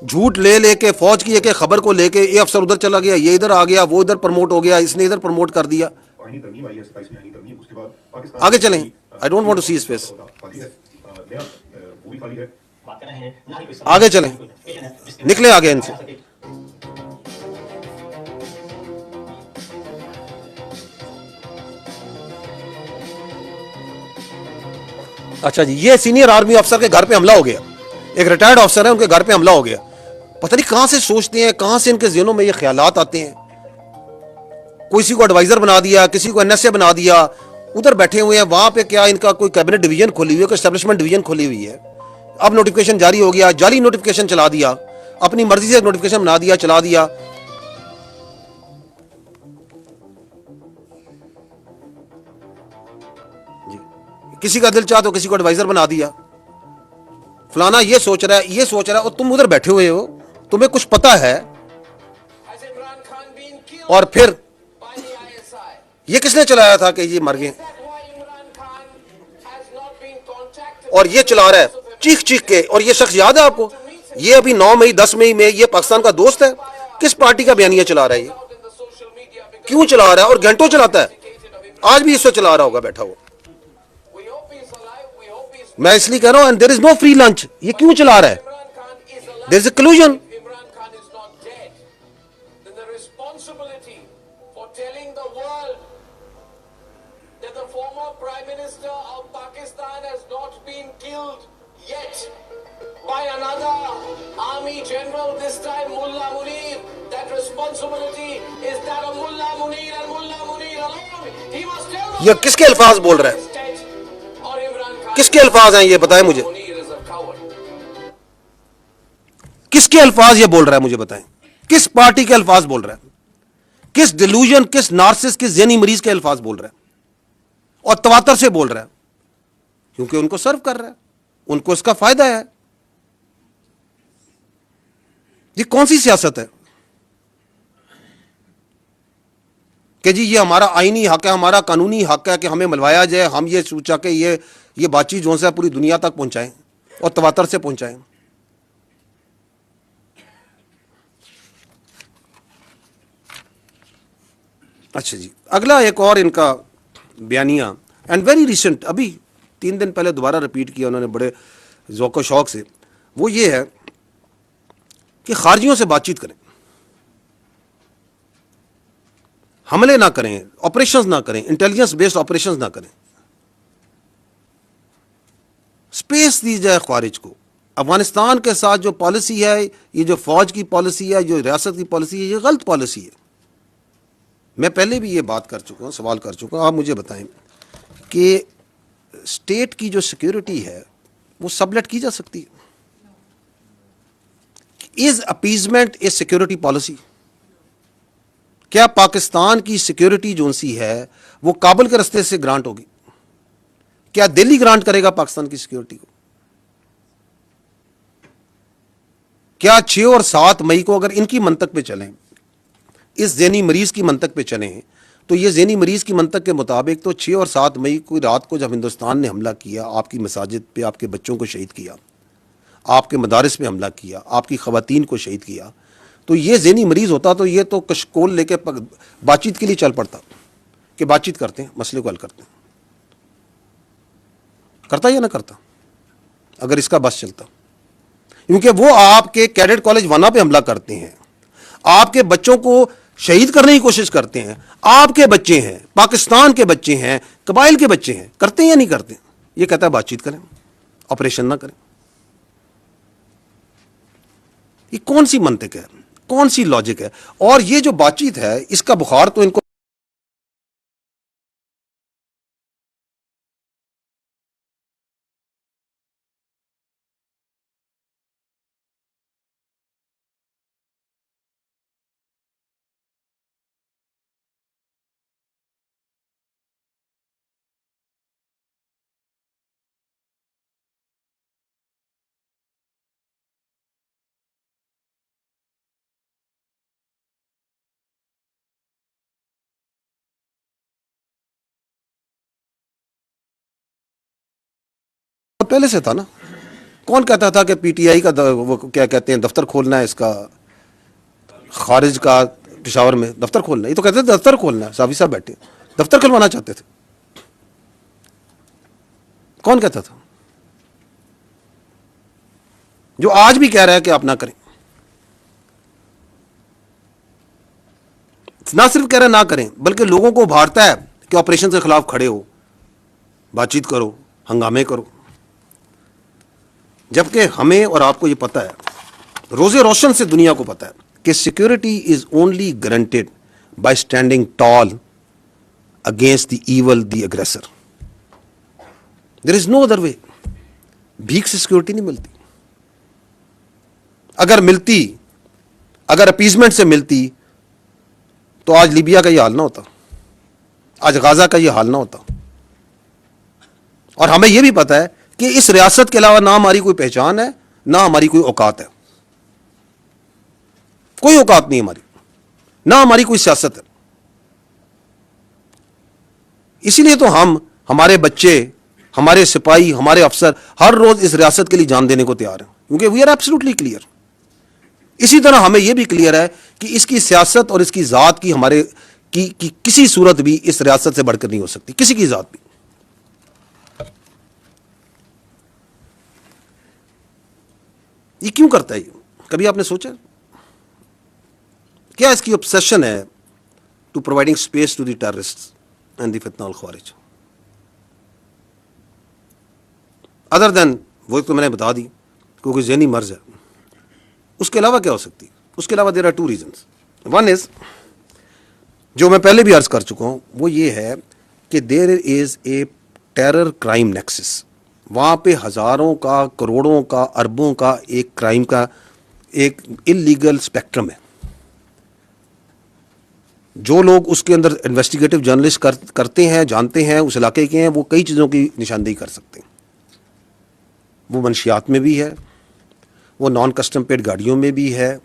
جھوٹ لے کے فوج کی ایک خبر کو لے کے یہ افسر ادھر چلا گیا, یہ ادھر آ گیا, وہ ادھر پروموٹ ہو گیا, اس نے ادھر پروموٹ کر دیا. آگے چلیں. I don't want to see his face. آگے چلیں, نکلیں آگے ان سے. اچھا جی, یہ سینئر آرمی افسر کے گھر پہ حملہ ہو گیا. ایک ریٹائرڈ افسر ہے, ان کے گھر پہ حملہ ہو گیا. پتہ نہیں کہاں سے سوچتے ہیں, کہاں سے ان کے ذہنوں میں یہ خیالات آتے ہیں. کسی کو ایڈوائزر بنا دیا, کسی کو NSA بنا دیا, ادھر بیٹھے ہوئے ہیں. وہاں پہ کیا ان کا کوئی کیبنٹ ڈویژن کھولی ہوئی ہے, کوئی اسٹیبلشمنٹ ڈویژن کھولی ہوئی ہے. اب نوٹیفکیشن جاری ہو گیا, جعلی نوٹیفکیشن چلا دیا, اپنی مرضی سے نوٹیفکیشن بنا دیا, چلا دیا. جی, کسی کا دل چاہ تو کسی کو ایڈوائزر بنا دیا. فلانا یہ سوچ رہا ہے, یہ سوچ رہا ہے, اور تم ادھر بیٹھے ہوئے ہو, تمہیں کچھ پتا ہے. اور پھر یہ کس نے چلایا تھا کہ یہ مر گئے, اور یہ چلا رہا ہے چیخ چیخ کے. اور یہ شخص یاد ہے آپ کو, یہ ابھی 9 مئی 10 مئی میں یہ پاکستان کا دوست ہے. کس پارٹی کا بیانیہ چلا رہا ہے, یہ کیوں چلا رہا ہے, اور گھنٹوں چلاتا ہے. آج بھی اس سے چلا رہا ہوگا بیٹھا ہوا. میں اس لیے کہہ رہا ہوں, and there is no free lunch. یہ کیوں چلا رہا ہے, there is a collusion. By another army general, this time Mullah Munir. That responsibility is that of Mullah Munir and Mullah Munir alone. He must tell یہ کس کے الفاظ بول رہا ہے, کس کے الفاظ ہیں یہ بتائیں مجھے, کس کے الفاظ یہ بول رہا ہے مجھے بتائیں. کس پارٹی کے الفاظ بول رہا ہے, کس ڈیلوژن, کس نارسس, کس ذہنی مریض کے الفاظ بول رہا ہے, اور تواتر سے بول رہا ہے, کیونکہ ان کو سرو کر رہا ہے, ان کو اس کا فائدہ ہے. یہ کون سی سیاست ہے کہ جی یہ ہمارا آئینی حق ہے, ہمارا قانونی حق ہے کہ ہمیں ملوایا جائے, ہم یہ سوچا کہ یہ بات چیت جو ہے پوری دنیا تک پہنچائیں اور تواتر سے پہنچائیں. اچھا جی, اگلا ایک اور ان کا بیانیہ, اینڈ ویری ریسنٹ, ابھی 3 دن پہلے دوبارہ رپیٹ کیا انہوں نے بڑے ذوق و شوق سے. وہ یہ ہے کہ خارجیوں سے بات چیت کریں, حملے نہ کریں, آپریشنز نہ کریں, انٹیلیجنس بیسڈ آپریشنز نہ کریں. اسپیس دی جائے خارج کو, افغانستان کے ساتھ جو پالیسی ہے، یہ جو فوج کی پالیسی ہے، جو ریاست کی پالیسی ہے، یہ غلط پالیسی ہے. میں پہلے بھی یہ بات کر چکا ہوں، سوال کر چکا ہوں. آپ مجھے بتائیں کہ اسٹیٹ کی جو سیکیورٹی ہے وہ سبلیٹ کی جا سکتی ہے؟ از اپیزمنٹ اے سیکیورٹی پالیسی؟ کیا پاکستان کی سیکیورٹی جو سی ہے وہ کابل کے رستے سے گرانٹ ہوگی؟ کیا دہلی گرانٹ کرے گا پاکستان کی سیکیورٹی کو؟ کیا 6 اور 7 مئی کو اگر ان کی منطق پہ چلیں، اس ذہنی مریض کی منطق پہ چلیں، تو یہ ذہنی مریض کی منطق کے مطابق تو 6 اور 7 مئی کو رات کو جب ہندوستان نے حملہ کیا، آپ کی مساجد پہ آپ کے بچوں کو شہید کیا، آپ کے مدارس پہ حملہ کیا، آپ کی خواتین کو شہید کیا، تو یہ ذہنی مریض ہوتا تو یہ تو کشکول لے کے بات چیت کے لیے چل پڑتا کہ بات چیت کرتے ہیں، مسئلے کو حل کرتے ہیں. کرتا یا نہ کرتا اگر اس کا بس چلتا؟ کیونکہ وہ آپ کے کیڈٹ کالج وانا پہ حملہ کرتے ہیں، آپ کے بچوں کو شہید کرنے کی کوشش کرتے ہیں، آپ کے بچے ہیں، پاکستان کے بچے ہیں، قبائل کے بچے ہیں، کرتے ہیں یا نہیں کرتے؟ یہ کہتا ہے بات چیت کریں، آپریشن نہ کریں. یہ کون سی منطق ہے، کون سی لاجک ہے؟ اور یہ جو بات چیت ہے اس کا بخار تو ان کو پہلے سے تھا نا. کون کہتا تھا کہ پی ٹی آئی کا وہ کیا کہتے ہیں دفتر کھولنا ہے، اس کا خارج کا پشاور میں دفتر کھولنا ہے؟ یہ تو کہتے تھے دفتر کھولنا ہے. صافی صاحب بیٹھے دفتر کھلوانا چاہتے تھے. کون کہتا تھا؟ جو آج بھی کہہ رہا ہے کہ آپ نہ کریں. نہ صرف کہہ رہے نہ کریں بلکہ لوگوں کو ابھارتا ہے کہ آپریشن کے خلاف کھڑے ہو، بات چیت کرو، ہنگامے کرو. جبکہ ہمیں اور آپ کو یہ پتہ ہے، روزے روشن سے دنیا کو پتہ ہے کہ security is only guaranteed by standing tall against the evil the aggressor. There is no other way. بھیک سے سیکورٹی نہیں ملتی. اگر ملتی، اگر اپیزمنٹ سے ملتی تو آج لیبیا کا یہ حال نہ ہوتا، آج غازہ کا یہ حال نہ ہوتا. اور ہمیں یہ بھی پتہ ہے کہ اس ریاست کے علاوہ نہ ہماری کوئی پہچان ہے، نہ ہماری کوئی اوقات ہے. کوئی اوقات نہیں ہماری، نہ ہماری کوئی سیاست ہے. اسی لیے تو ہم، ہمارے بچے، ہمارے سپاہی، ہمارے افسر ہر روز اس ریاست کے لیے جان دینے کو تیار ہیں، کیونکہ وی آر ایبسولوٹلی کلیئر. اسی طرح ہمیں یہ بھی کلیئر ہے کہ اس کی سیاست اور اس کی ذات کی ہمارے کی کسی صورت بھی اس ریاست سے بڑھ کر نہیں ہو سکتی، کسی کی ذات بھی. یہ کیوں کرتا ہے؟ یہ کبھی آپ نے سوچا کیا اس کی obsession ہے to providing space to the terrorist and the فتنہ الخوارج؟ ادر دین وہ تو میں نے بتا دی کہ کوئی ذہنی مرض ہے. اس کے علاوہ کیا ہو سکتی؟ اس کے علاوہ there are 2 reasons. One is جو میں پہلے بھی عرض کر چکا ہوں، وہ یہ ہے کہ دیر is a terror crime nexus. وہاں پہ ہزاروں کا، کروڑوں کا، اربوں کا ایک کرائم کا ایک انلیگل اسپیکٹرم ہے. جو لوگ اس کے اندر انویسٹیگیٹو جرنلسٹ کرتے ہیں، جانتے ہیں، اس علاقے کے ہیں، وہ کئی چیزوں کی نشاندہی کر سکتے ہیں. وہ منشیات میں بھی ہے، وہ نان کسٹم پیڈ گاڑیوں میں بھی ہے،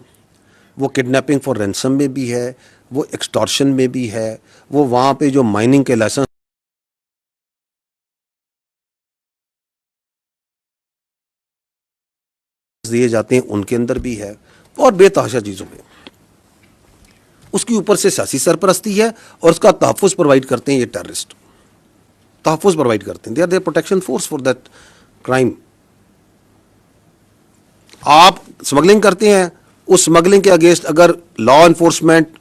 وہ کڈنیپنگ فار رینسم میں بھی ہے، وہ ایکسٹارشن میں بھی ہے، وہ وہاں پہ جو مائننگ کے لائسنس دیے جاتے ہیں ان کے اندر بھی ہے، اور بے تحاشا چیزوں میں. اس کے اوپر سے سیاسی سرپرستی ہے اور اس کا تحفظ پرووائڈ کرتے ہیں یہ ٹیررسٹ. تحفظ پرووائڈ کرتے ہیں. They are there protection force for that crime. آپ اسمگلنگ کرتے ہیں، اس اسمگلنگ کے اگینسٹ اگر لا انفورسمنٹ،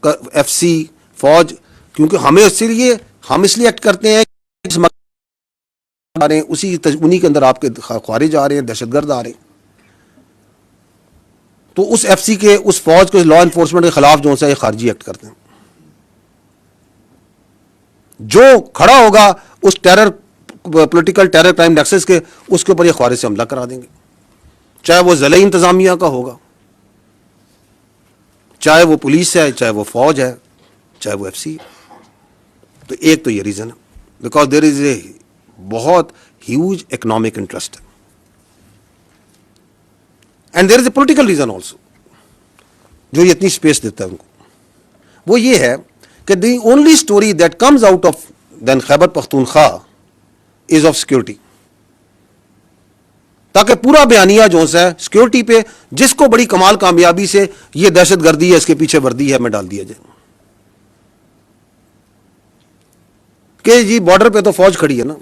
ایف سی، فوج، کیونکہ ہمیں اسی لیے ہم اس لیے ایکٹ کرتے ہیں کہ انہی کے اندر آپ کے خوارج آ رہے ہیں، دہشت گرد آ رہے ہیں. تو اس ایف سی کے اس فوج کے لا انفورسمنٹ کے خلاف جو ہے یہ خارجی ایکٹ کرتے ہیں. جو کھڑا ہوگا اس terror political terror crime nexus کے, اس کے اوپر یہ خوارج سے حملہ کرا دیں گے, چاہے وہ ضلعی انتظامیہ کا ہوگا, چاہے وہ پولیس ہے, چاہے وہ فوج ہے, چاہے وہ ایف سی ہے. تو ایک تو یہ ریزن ہے, بیکاز دیر از اے بہت ہیوج اکنامک انٹرسٹ ہے, and there is a political reason also جو یہ اتنی اسپیس دیتا ہے ان کو. وہ یہ ہے کہ the only story that comes out of then Khyber Pakhtunkhwa is of security, تاکہ پورا بیانیہ جو ہے سیکورٹی پہ, جس کو بڑی کمال کامیابی سے یہ دہشت گردی ہے, اس کے پیچھے وردی ہے, میں ڈال دیا جائے کہ جی بارڈر پہ تو فوج کھڑی ہے نا,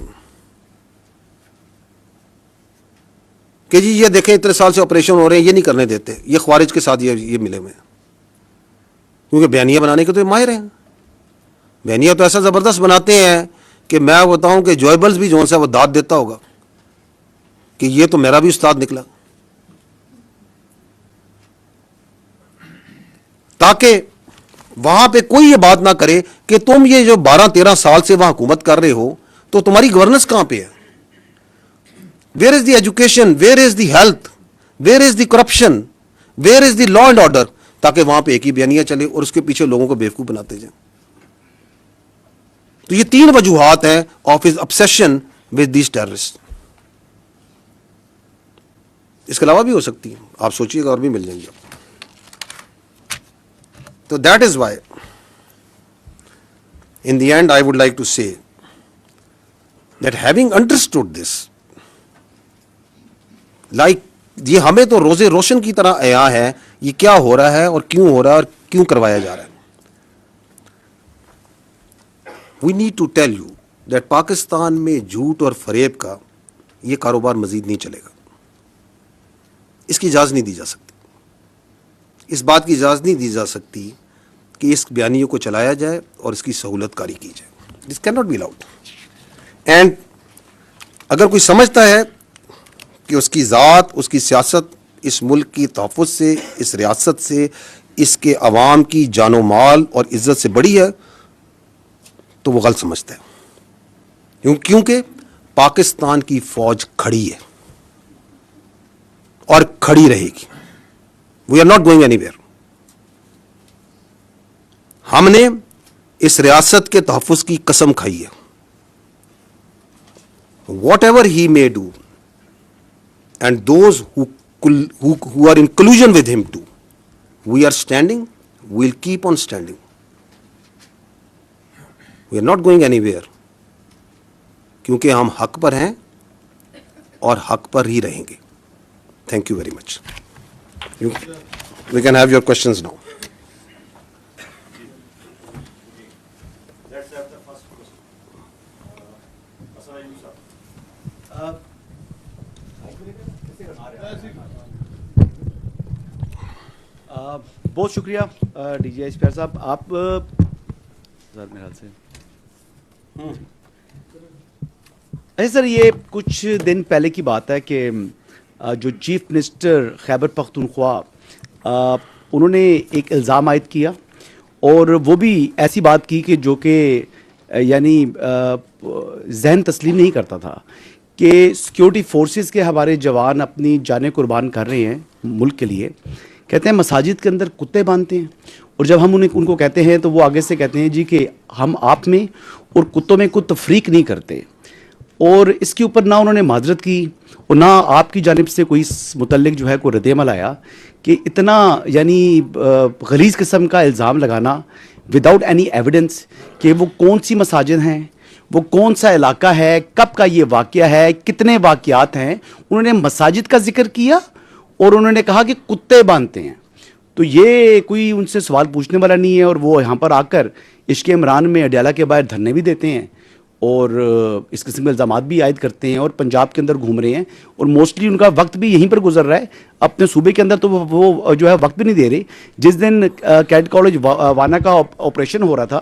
کہ جی یہ دیکھیں اتنے سال سے آپریشن ہو رہے ہیں, یہ نہیں کرنے دیتے, یہ خوارج کے ساتھ یہ ملے ہوئے ہیں, کیونکہ بیانیہ بنانے کے تو یہ ماہر ہیں. بیانیہ تو ایسا زبردست بناتے ہیں کہ میں بتاؤں کہ جوائبلز بھی جو ہے وہ داد دیتا ہوگا کہ یہ تو میرا بھی استاد نکلا, تاکہ وہاں پہ کوئی یہ بات نہ کرے کہ تم یہ جو 12-13 سال سے وہاں حکومت کر رہے ہو تو تمہاری گورننس کہاں پہ ہے, where is the education, where is the health, where is the corruption, where is the law and order, تاکہ وہاں پہ ایک ہی بیانیہ چلے اور اس کے پیچھے لوگوں کو بیوقوف بناتے جائیں. تو یہ 3 وجوہات ہیں of his obsession with these terrorists. اس کے علاوہ بھی ہو سکتی ہیں, آپ سوچیے گا اور بھی مل جائیں گے. تو that is Y in the end I would like to say that having understood this, like یہ ہمیں تو روزے روشن کی طرح عیاں ہے یہ کیا ہو رہا ہے اور کیوں ہو رہا ہے اور کیوں کروایا جا رہا ہے. We need to tell you that Pakistan میں جھوٹ اور فریب کا یہ کاروبار مزید نہیں چلے گا. اس کی اجازت نہیں دی جا سکتی, اس بات کی اجازت نہیں دی جا سکتی کہ اس بیانیوں کو چلایا جائے اور اس کی سہولت کاری کی جائے. This can not be allowed. And اگر کوئی سمجھتا ہے کہ اس کی ذات, اس کی سیاست اس ملک کی تحفظ سے, اس ریاست سے, اس کے عوام کی جان و مال اور عزت سے بڑی ہے, تو وہ غلط سمجھتا ہے. کیونکہ پاکستان کی فوج کھڑی ہے اور کھڑی رہے گی. We are not going anywhere. ہم نے اس ریاست کے تحفظ کی قسم کھائی ہے. What ever he may do and those who are in collusion with him do, we are standing, we will keep on standing. We are not going anywhere, کیونکہ ہم حق پر ہیں اور حق پر ہی رہیں گے. Thank you very much. We can have your questions now. Let's have the first question. بہت شکریہ ڈی جی آئی اسپیئر صاحب. آپ میرے خیال سے اچھا سر, یہ کچھ دن پہلے کی بات ہے کہ جو چیف منسٹر خیبر پختونخوا انہوں نے ایک الزام عائد کیا, اور وہ بھی ایسی بات کی کہ جو کہ یعنی ذہن تسلیم نہیں کرتا تھا کہ سیکیورٹی فورسز کے ہمارے جوان اپنی جانیں قربان کر رہے ہیں ملک کے لیے. کہتے ہیں مساجد کے اندر کتے باندھتے ہیں, اور جب ہم ان کو کہتے ہیں تو وہ آگے سے کہتے ہیں جی کہ ہم آپ میں اور کتوں میں کوئی تفریق نہیں کرتے. اور اس کے اوپر نہ انہوں نے معذرت کی اور نہ آپ کی جانب سے کوئی اس متعلق جو ہے کوئی رد عمل آیا کہ اتنا یعنی غلیظ قسم کا الزام لگانا وداؤٹ اینی ایویڈنس کہ وہ کون سی مساجد ہیں, وہ کون سا علاقہ ہے, کب کا یہ واقعہ ہے, کتنے واقعات ہیں. انہوں نے مساجد کا ذکر کیا اور انہوں نے کہا کہ کتے باندھتے ہیں. تو یہ کوئی ان سے سوال پوچھنے والا نہیں ہے, اور وہ یہاں پر آ کر عشق عمران میں اڈیالہ کے باہر دھرنے بھی دیتے ہیں اور اس قسم کے الزامات بھی عائد کرتے ہیں اور پنجاب کے اندر گھوم رہے ہیں اور موسٹلی ان کا وقت بھی یہیں پر گزر رہا ہے. اپنے صوبے کے اندر تو وہ جو ہے وقت بھی نہیں دے رہے. جس دن کیڈ کالج وانا کا آپریشن ہو رہا تھا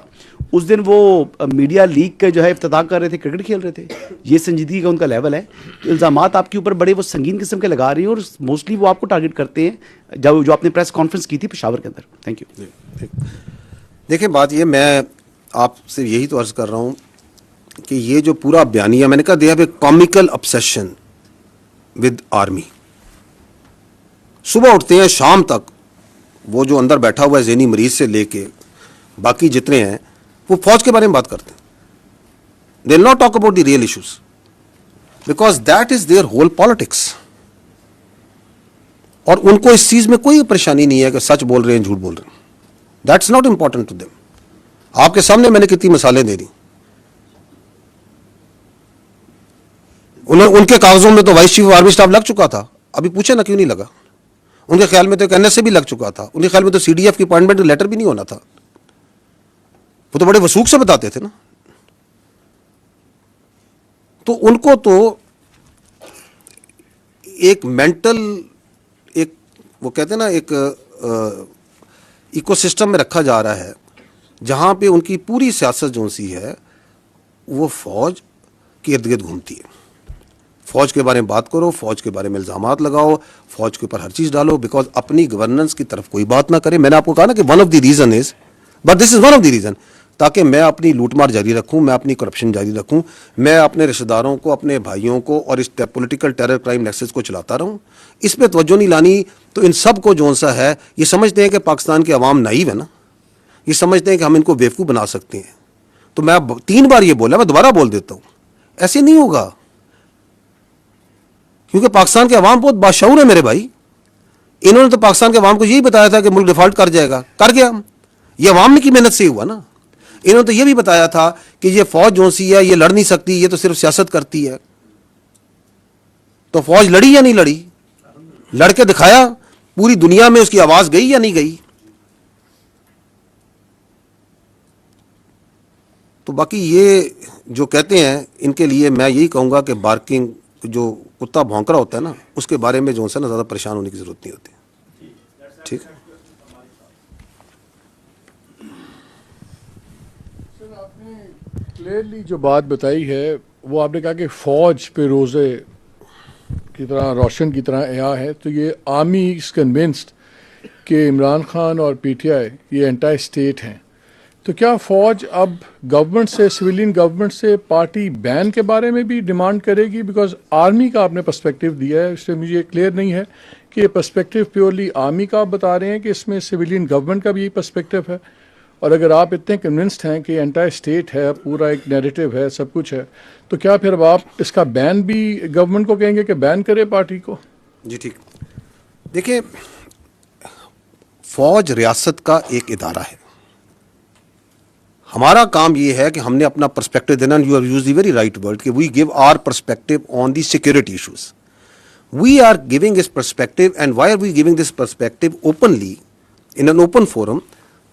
اس دن وہ میڈیا لیگ کا جو ہے افتتاح کر رہے تھے, کرکٹ کھیل رہے تھے. یہ سنجیدگی کا ان کا لیول ہے. الزامات آپ کے اوپر بڑے وہ سنگین قسم کے لگا رہے ہیں اور موسٹلی وہ آپ کو ٹارگٹ کرتے ہیں جو آپ نے پریس کانفرنس کی تھی پشاور کے اندر. Thank you. دیکھیں بات یہ, میں آپ سے یہی تو عرض کر رہا ہوں کہ یہ جو پورا بیانیہ, میں نے کہا they have a comical obsession with army. صبح اٹھتے ہیں شام تک وہ جو اندر بیٹھا ہوا ہے ذہنی مریض سے لے کے باقی جتنے ہیں وہ فوج کے بارے میں بات کرتے ہیں. They will not talk about the real issues because that is their whole politics. اور ان کو اس چیز میں کوئی پریشانی نہیں ہے کہ سچ بول رہے ہیں جھوٹ بول رہے ہیں. That's not important to them. آپ کے سامنے میں نے کتنی مثالیں دے دی. ان کے کاغذوں میں تو vice chief of army staff لگ چکا تھا, ابھی پوچھے نا کیوں نہیں لگا. ان کے خیال میں تو ایک این ایس اے بھی لگ چکا تھا, ان کے خیال میں تو سی ڈی ایف کی اپائنٹمنٹ لیٹر بھی نہیں ہونا تھا. وہ تو بڑے وثوق سے بتاتے تھے نا. تو ان کو تو ایک مینٹل, ایک وہ کہتے ہیں نا ایک ایکو سسٹم میں رکھا جا رہا ہے جہاں پہ ان کی پوری سیاست جو سی ہے وہ فوج کے ارد گرد گھومتی ہے. فوج کے بارے میں بات کرو, فوج کے بارے میں الزامات لگاؤ, فوج کے اوپر ہر چیز ڈالو, بیکاز اپنی گورننس کی طرف کوئی بات نہ کرے. میں نے آپ کو کہا نا کہ one of the reason is, but this is one of the reason, تاکہ میں اپنی لوٹ مار جاری رکھوں, میں اپنی کرپشن جاری رکھوں, میں اپنے رشتہ داروں کو, اپنے بھائیوں کو اور اس پولیٹیکل ٹیرر کرائم نیکسس کو چلاتا رہوں. اس پہ توجہ نہیں لانی. تو ان سب کو جو سا ہے یہ سمجھتے ہیں کہ پاکستان کے عوام نائیو ہے نا, یہ سمجھتے ہیں کہ ہم ان کو بیوقوف بنا سکتے ہیں. تو میں 3 بار یہ بولا, میں دوبارہ بول دیتا ہوں, ایسے نہیں ہوگا. کیونکہ پاکستان کے عوام بہت باشعور ہے میرے بھائی. انہوں نے تو پاکستان کے عوام کو یہی بتایا تھا کہ ملک ڈیفالٹ کر جائے گا, کر گیا. یہ عوام کی محنت سے ہی ہوا نا. انہوں نے تو یہ بھی بتایا تھا کہ یہ فوج جو سی ہے یہ لڑ نہیں سکتی, یہ تو صرف سیاست کرتی ہے. تو فوج لڑی یا نہیں لڑی؟ لڑ کے دکھایا. پوری دنیا میں اس کی آواز گئی یا نہیں گئی؟ تو باقی یہ جو کہتے ہیں ان کے لیے میں یہی کہوں گا کہ بارکنگ, جو کتا بھونک رہا ہوتا ہے نا, اس کے بارے میں جو ہے نا زیادہ پریشان ہونے کی ضرورت نہیں ہوتی. ٹھیک ہے. آپ نے کلیئرلی جو بات بتائی ہے وہ آپ نے کہا کہ فوج پہ روزے کی طرح روشن کی طرح عیا ہے. تو یہ آرمی از کنونسڈ کہ عمران خان اور پی ٹی آئی یہ انٹائی اسٹیٹ ہیں. تو کیا فوج اب گورنمنٹ سے, سویلین گورنمنٹ سے پارٹی بین کے بارے میں بھی ڈیمانڈ کرے گی؟ بیکاز آرمی کا آپ نے پرسپیکٹو دیا ہے, اس سے مجھے کلیئر نہیں ہے کہ یہ پرسپیکٹو پیورلی آرمی کا آپ بتا رہے ہیں کہ اس میں سویلین گورنمنٹ کا بھی یہی پرسپیکٹو ہے. اور اگر آپ اتنے کنونسڈ ہیں کہ انٹائر اسٹیٹ ہے, پورا ایک نیریٹو ہے, سب کچھ ہے, تو کیا پھر اب آپ اس کا بین بھی گورنمنٹ کو کہیں گے کہ بین کرے پارٹی کو؟ جی ٹھیک. دیکھیں, فوج ریاست کا ایک ادارہ ہے. ہمارا کام یہ ہے کہ ہم نے اپنا پرسپیکٹو دینا. You have used the very right word کہ we give our perspective on the security issues. We are giving this perspective, and why are we giving this perspective openly in an open forum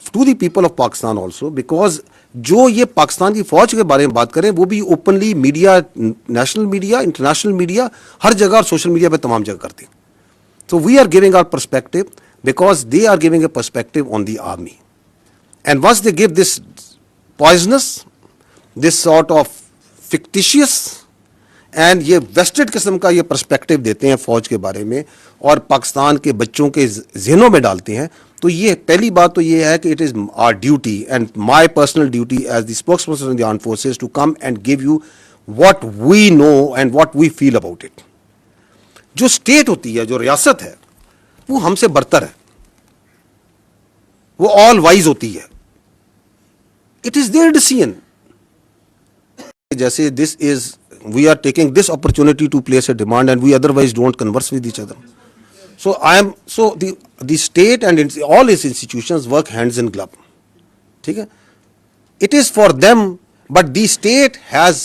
to the people of Pakistan also, because جو یہ پاکستان کی فوج کے بارے میں بات کریں وہ بھی openly media, national media, international media, ہر جگہ اور سوشل میڈیا پہ تمام جگہ کرتے ہیں. So we are giving our perspective because they are giving a perspective on the army. And once they give this poisonous, this sort of fictitious and یہ ویسٹڈ قسم کا یہ پرسپیکٹو دیتے ہیں فوج کے بارے میں اور پاکستان کے بچوں کے ذہنوں میں ڈالتے ہیں, تو یہ پہلی بات تو یہ ہے کہ it is our duty and my personal duty as the spokesperson of the armed forces to come and give you what we know and what we feel about it. جو اسٹیٹ ہوتی ہے, جو ریاست ہے, وہ ہم سے برتر ہے, وہ آل وائز ہوتی ہے. It is there decision. جیسے دس از we are taking this opportunity to place a demand and we otherwise don't converse with each other. So the state and all its institutions work hands in glove. Okay? It is for them, but the state has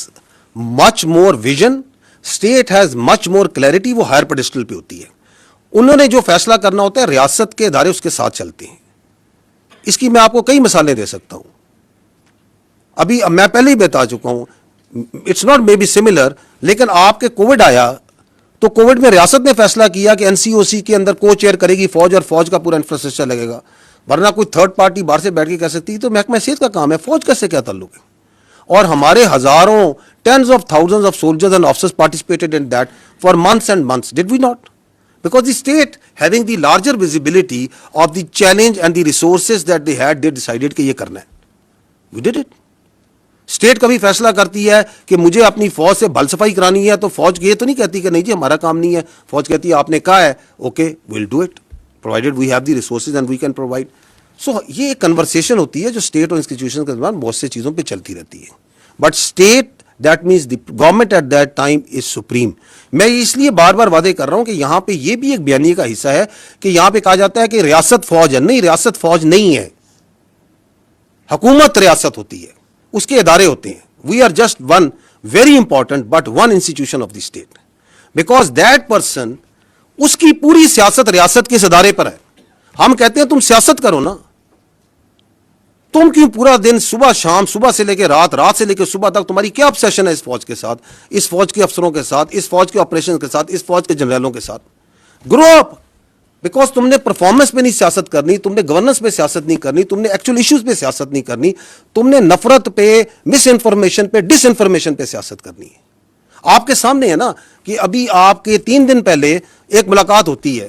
much more vision, state has much more clarity, وہ higher pedestal پہ ہوتی ہے. انہوں نے جو فیصلہ کرنا ہوتا ہے, ریاست کے ادارے اس کے ساتھ چلتے ہیں. اس کی میں آپ کو کئی مثالیں دے سکتا ہوں. ابھی میں پہلے ہی بتا چکا ہوں, it's not maybe similar, لیکن آپ کے کووڈ آیا تو کووڈ میں ریاست نے فیصلہ کیا کہ NCOC کے اندر کو چیئر کرے گی فوج, اور فوج کا پورا انفراسٹرکچر لگے گا, ورنہ کوئی تھرڈ پارٹی باہر سے بیٹھ کے کہہ سکتی, تو محکمہ صحت کا کام ہے, فوج کا سے کیا تعلق ہے. اور ہمارے ہزاروں, tens of thousands of soldiers and officers participated in that for months and months, did we not? Because the state having the larger visibility of the challenge and the resources that they had, they decided کہ یہ کرنا ہے. We did it. اسٹیٹ کبھی فیصلہ کرتی ہے کہ مجھے اپنی فوج سے بھل صفائی کرانی ہے تو فوج یہ تو نہیں کہتی کہ نہیں جی ہمارا کام نہیں ہے, فوج کہتی ہے آپ نے کہا ہے okay we'll do it provided we have the resources and we can provide. So یہ ایک کنورسیشن ہوتی ہے جو اسٹیٹ اور انسٹیٹیوشن کے درمیان بہت سے چیزوں پہ چلتی رہتی ہے, but state that means the government at that time is supreme. میں اس لیے بار بار وعدے کر رہا ہوں کہ یہاں پہ یہ بھی ایک بیانیے کا حصہ ہے کہ یہاں پہ کہا جاتا ہے کہ ریاست فوج ہے, نہیں ریاست فوج نہیں ہے, حکومت ریاست ہوتی ہے, اس کے ادارے ہوتے ہیں. We are just one very important but one institution of the state, because that person, اس کی پوری سیاست ریاست کے اس ادارے پر ہے. ہم کہتے ہیں تم سیاست کرو نا, تم کیوں پورا دن صبح شام, صبح سے لے کے رات, رات سے لے کے صبح تک تمہاری کیا obsession ہے اس فوج کے ساتھ, اس فوج کے افسروں کے ساتھ, اس فوج کے آپریشن کے ساتھ, اس فوج کے جنرلوں کے ساتھ. گرو اپ, بیکاز تم نے پرفارمنس پہ نہیں سیاست کرنی, تم نے گورننس پہ سیاست نہیں کرنی, تم نے ایکچوئل ایشوز پہ سیاست نہیں کرنی, تم نے نفرت پہ, مس انفارمیشن پہ, ڈس انفارمیشن پہ سیاست کرنی ہے. آپ کے سامنے ہے نا کہ ابھی آپ کے 3 دن پہلے ایک ملاقات ہوتی ہے,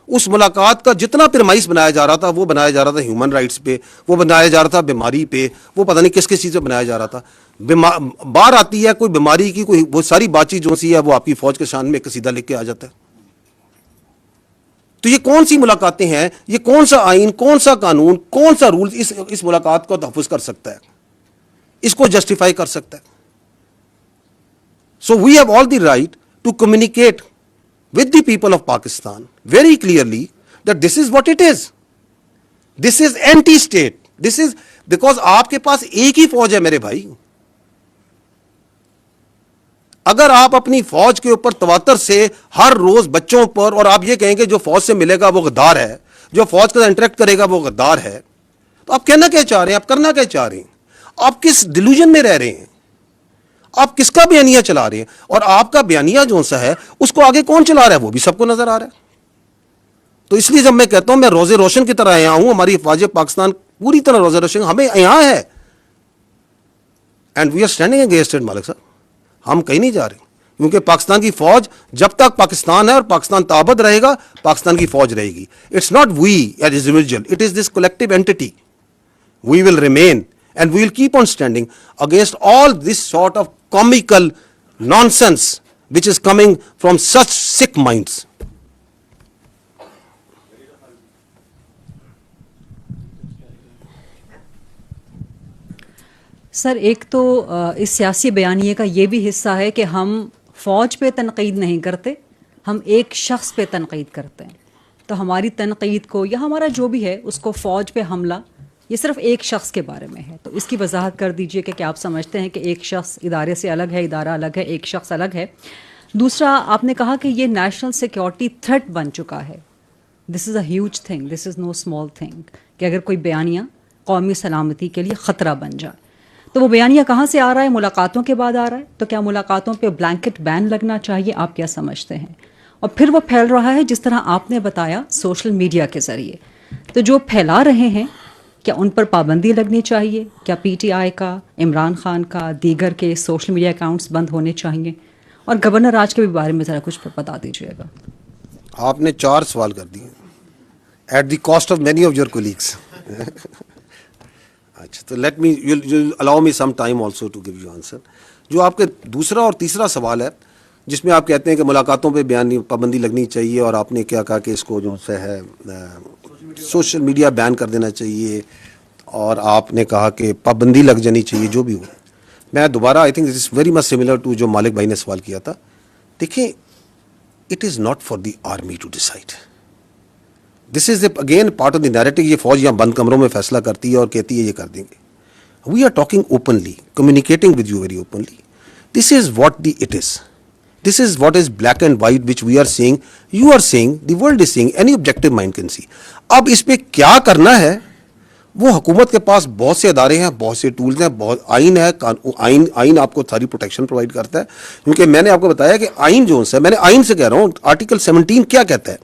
اس ملاقات کا جتنا پرمائز بنایا جا رہا تھا وہ بنایا جا رہا تھا ہیومن رائٹس پہ, وہ بنایا جا رہا تھا بیماری پہ, وہ پتہ نہیں کس کس چیز پہ بنایا جا رہا تھا. باہر آتی ہے کوئی بیماری کی کوئی وہ ساری بات چیت جو سی ہے وہ آپ کی فوج کے شان میں قصیدہ لکھ کے آ جاتا ہے. تو یہ کون سی ملاقاتیں ہیں, یہ کون سا آئین, کون سا قانون, کون سا رول اس ملاقات کو تحفظ کر سکتا ہے, اس کو جسٹیفائی کر سکتا ہے. So we have all the right to communicate with the people of Pakistan very clearly that this is what it is. This is anti-state. This is because آپ کے پاس ایک ہی فوج ہے میرے بھائی. اگر آپ اپنی فوج کے اوپر تواتر سے ہر روز بچوں پر, اور آپ یہ کہیں کہ جو فوج سے ملے گا وہ غدار ہے, جو فوج کا انٹریکٹ کرے گا وہ غدار ہے, تو آپ کہنا کیا چاہ رہے ہیں, آپ کرنا کیا چاہ رہے ہیں, آپ کس ڈیلوژن میں رہ رہے ہیں, آپ کس کا بیانیہ چلا رہے ہیں, اور آپ کا بیانیہ جو سا ہے اس کو آگے کون چلا رہا ہے وہ بھی سب کو نظر آ رہا ہے. تو اس لیے جب میں کہتا ہوں میں روزے روشن کی طرح یہاں ہوں, ہماری افواج پاکستان پوری طرح روزے روشن ہمیں یہاں ہے, and we are standing against it. Malik صاحب ہم کہیں نہیں جا رہے, کیونکہ پاکستان کی فوج جب تک پاکستان ہے اور پاکستان تابد رہے گا پاکستان کی فوج رہے گی. It's not we as individual, it is this collective entity. We will remain and we will keep on standing against all this sort of comical nonsense which is coming from such sick minds. سر ایک تو اس سیاسی بیانیے کا یہ بھی حصہ ہے کہ ہم فوج پہ تنقید نہیں کرتے, ہم ایک شخص پہ تنقید کرتے ہیں. تو ہماری تنقید کو یا ہمارا جو بھی ہے اس کو فوج پہ حملہ یہ صرف ایک شخص کے بارے میں ہے. تو اس کی وضاحت کر دیجئے کہ کیا آپ سمجھتے ہیں کہ ایک شخص ادارے سے الگ ہے, ادارہ الگ ہے, ایک شخص الگ ہے. دوسرا آپ نے کہا کہ یہ نیشنل سیکیورٹی تھریٹ بن چکا ہے. This is a huge thing, this is no small thing, کہ اگر کوئی بیانیہ قومی سلامتی کے لیے خطرہ بن جائے. تو وہ بیانیہ کہاں سے آ رہا ہے؟ ملاقاتوں کے بعد آ رہا ہے. تو کیا ملاقاتوں پہ بلینکٹ بین لگنا چاہیے؟ آپ کیا سمجھتے ہیں؟ اور پھر وہ پھیل رہا ہے جس طرح آپ نے بتایا سوشل میڈیا کے ذریعے. تو جو پھیلا رہے ہیں کیا ان پر پابندی لگنی چاہیے؟ کیا پی ٹی آئی کا, عمران خان کا, دیگر کے سوشل میڈیا اکاؤنٹس بند ہونے چاہیے؟ اور گورنر راج کے بھی بارے میں ذرا کچھ بتا دیجیے گا. آپ نے 4 سوال کر دیے at the cost of many of your colleagues. اچھا تو let me allow me some time also to give you answer. جو آپ کے دوسرا اور تیسرا سوال ہے جس میں آپ کہتے ہیں کہ ملاقاتوں پہ بیان پابندی لگنی چاہیے, اور آپ نے کیا کہا کہ اس کو جو سے ہے سوشل میڈیا بین کر دینا چاہیے, اور آپ نے کہا کہ پابندی لگ جانی چاہیے, جو بھی ہو. میں دوبارہ I think this is very much similar to جو مالک بھائی نے سوال کیا تھا. دیکھیں it is not for the army to decide, this is again part of the narrative. یہ فوج یہاں بند کمروں میں فیصلہ کرتی ہے اور کہتی ہے یہ کر دیں گے. We are talking openly, communicating with you very openly. This is what the it is. This is what is black and white which we are seeing, you are seeing, the world is seeing, any objective mind can see. اب اس پہ کیا کرنا ہے وہ حکومت کے پاس بہت سے ادارے ہیں, بہت سے ٹولز ہیں, بہت آئین ہے, آئین آپ کو ساری پروٹیکشن پرووائڈ کرتا ہے. کیونکہ میں نے آپ کو بتایا کہ آئین جو ہے, میں نے آئین سے کہہ رہا ہوں, آرٹیکل 17 کیا کہتا ہے,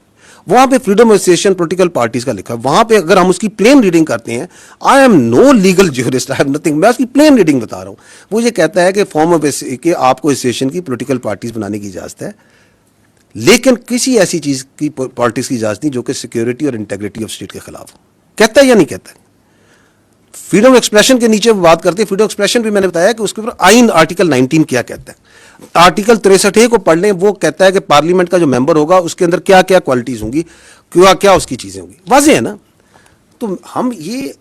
وہاں پہ freedom of association political parties کا لکھا ہے. وہاں پہ اگر ہم اس کی پلین ریڈنگ کرتے ہیں, I am no legal jurist, I am nothing, میں اس کی پلین ریڈنگ بتا رہا ہوں. وہ یہ کہتا ہے کہ فارم آف کہ آپ کو ایسوسیشن کی پولیٹیکل پارٹیز بنانے کی اجازت ہے, لیکن کسی ایسی چیز کی پارٹیز کی اجازت نہیں جو کہ سیکیورٹی اور انٹیگریٹی آف اسٹیٹ کے خلاف ہو. کہتا ہے یا نہیں کہتا ہے؟ فریڈم ایکسپریشن کے نیچے بات کرتے ہیں. فریڈم ایکسپریشن بھی میں نے بتایا کہ اس کے اوپر آئین آرٹیکل 19 کیا کہتا ہے. آرٹیکل 63 کو پڑھ لیں, وہ کہتا ہے کہ پارلیمنٹ کا جو ممبر ہوگا اس کے اندر کیا کیا کوالٹیز ہوں گی, کیا اس کی چیزیں ہوں گی. واضح ہے نا. تو ہم یہ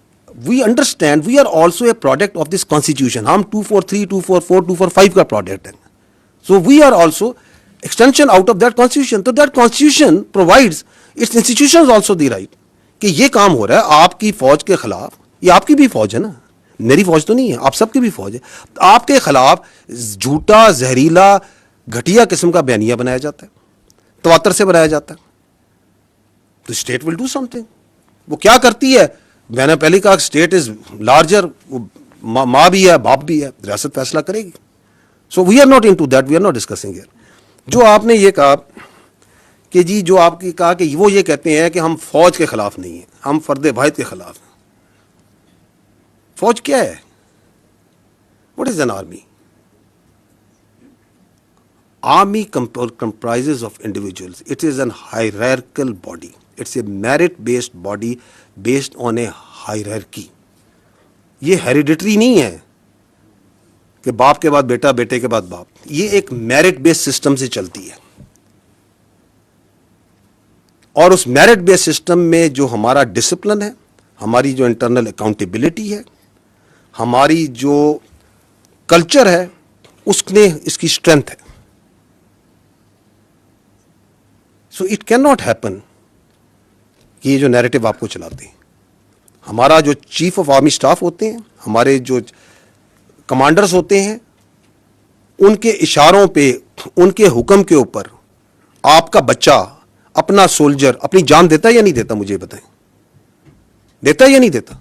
we understand we are also a product of this constitution. ہم 243, 244, 245 کا پروڈکٹ ہیں. So we are also extension out of that constitution. تو that constitution provides its institutions also the right کہ یہ کام ہو رہا ہے آپ کی فوج کے خلاف. یہ آپ کی بھی فوج ہے نا, میری فوج تو نہیں ہے, آپ سب کی بھی فوج ہے. آپ کے خلاف جھوٹا, زہریلا, گھٹیا قسم کا بیانیہ بنایا جاتا ہے, تواتر سے بنایا جاتا ہے, تو state will do some thing. وہ کیا کرتی ہے, میں نے پہلے کہا اسٹیٹ از لارجر, ماں بھی ہے, باپ بھی ہے, ریاست فیصلہ کرے گی. So we are not into that, we are not discussing here. جو آپ نے یہ کہا کہ جی, جو آپ کی کہا کہ وہ یہ کہتے ہیں کہ ہم فوج کے خلاف نہیں ہیں, ہم فرد واحد کے خلاف ہیں. فوج کیا ہے؟ What is an army? Army comprises of individuals. It is an hierarchical body. It's a merit-based body based on a hierarchy. یہ ہیریڈیٹری نہیں ہے کہ باپ کے بعد بیٹا, بیٹے کے بعد باپ. یہ ایک میرٹ بیس سسٹم سے چلتی ہے, اور اس میرٹ بیس سسٹم میں جو ہمارا ڈسپلن ہے, ہماری جو انٹرنل اکاؤنٹیبلٹی ہے, ہماری جو کلچر ہے, اس نے اس کی اسٹرینتھ ہے. So it can not happen کہ یہ جو نیریٹو آپ کو چلاتے ہیں, ہمارا جو چیف آف آرمی اسٹاف ہوتے ہیں, ہمارے جو کمانڈرز ہوتے ہیں, ان کے اشاروں پہ, ان کے حکم کے اوپر آپ کا بچہ, اپنا سولجر اپنی جان دیتا ہے یا نہیں دیتا؟ مجھے بتائیں, دیتا ہے یا نہیں دیتا؟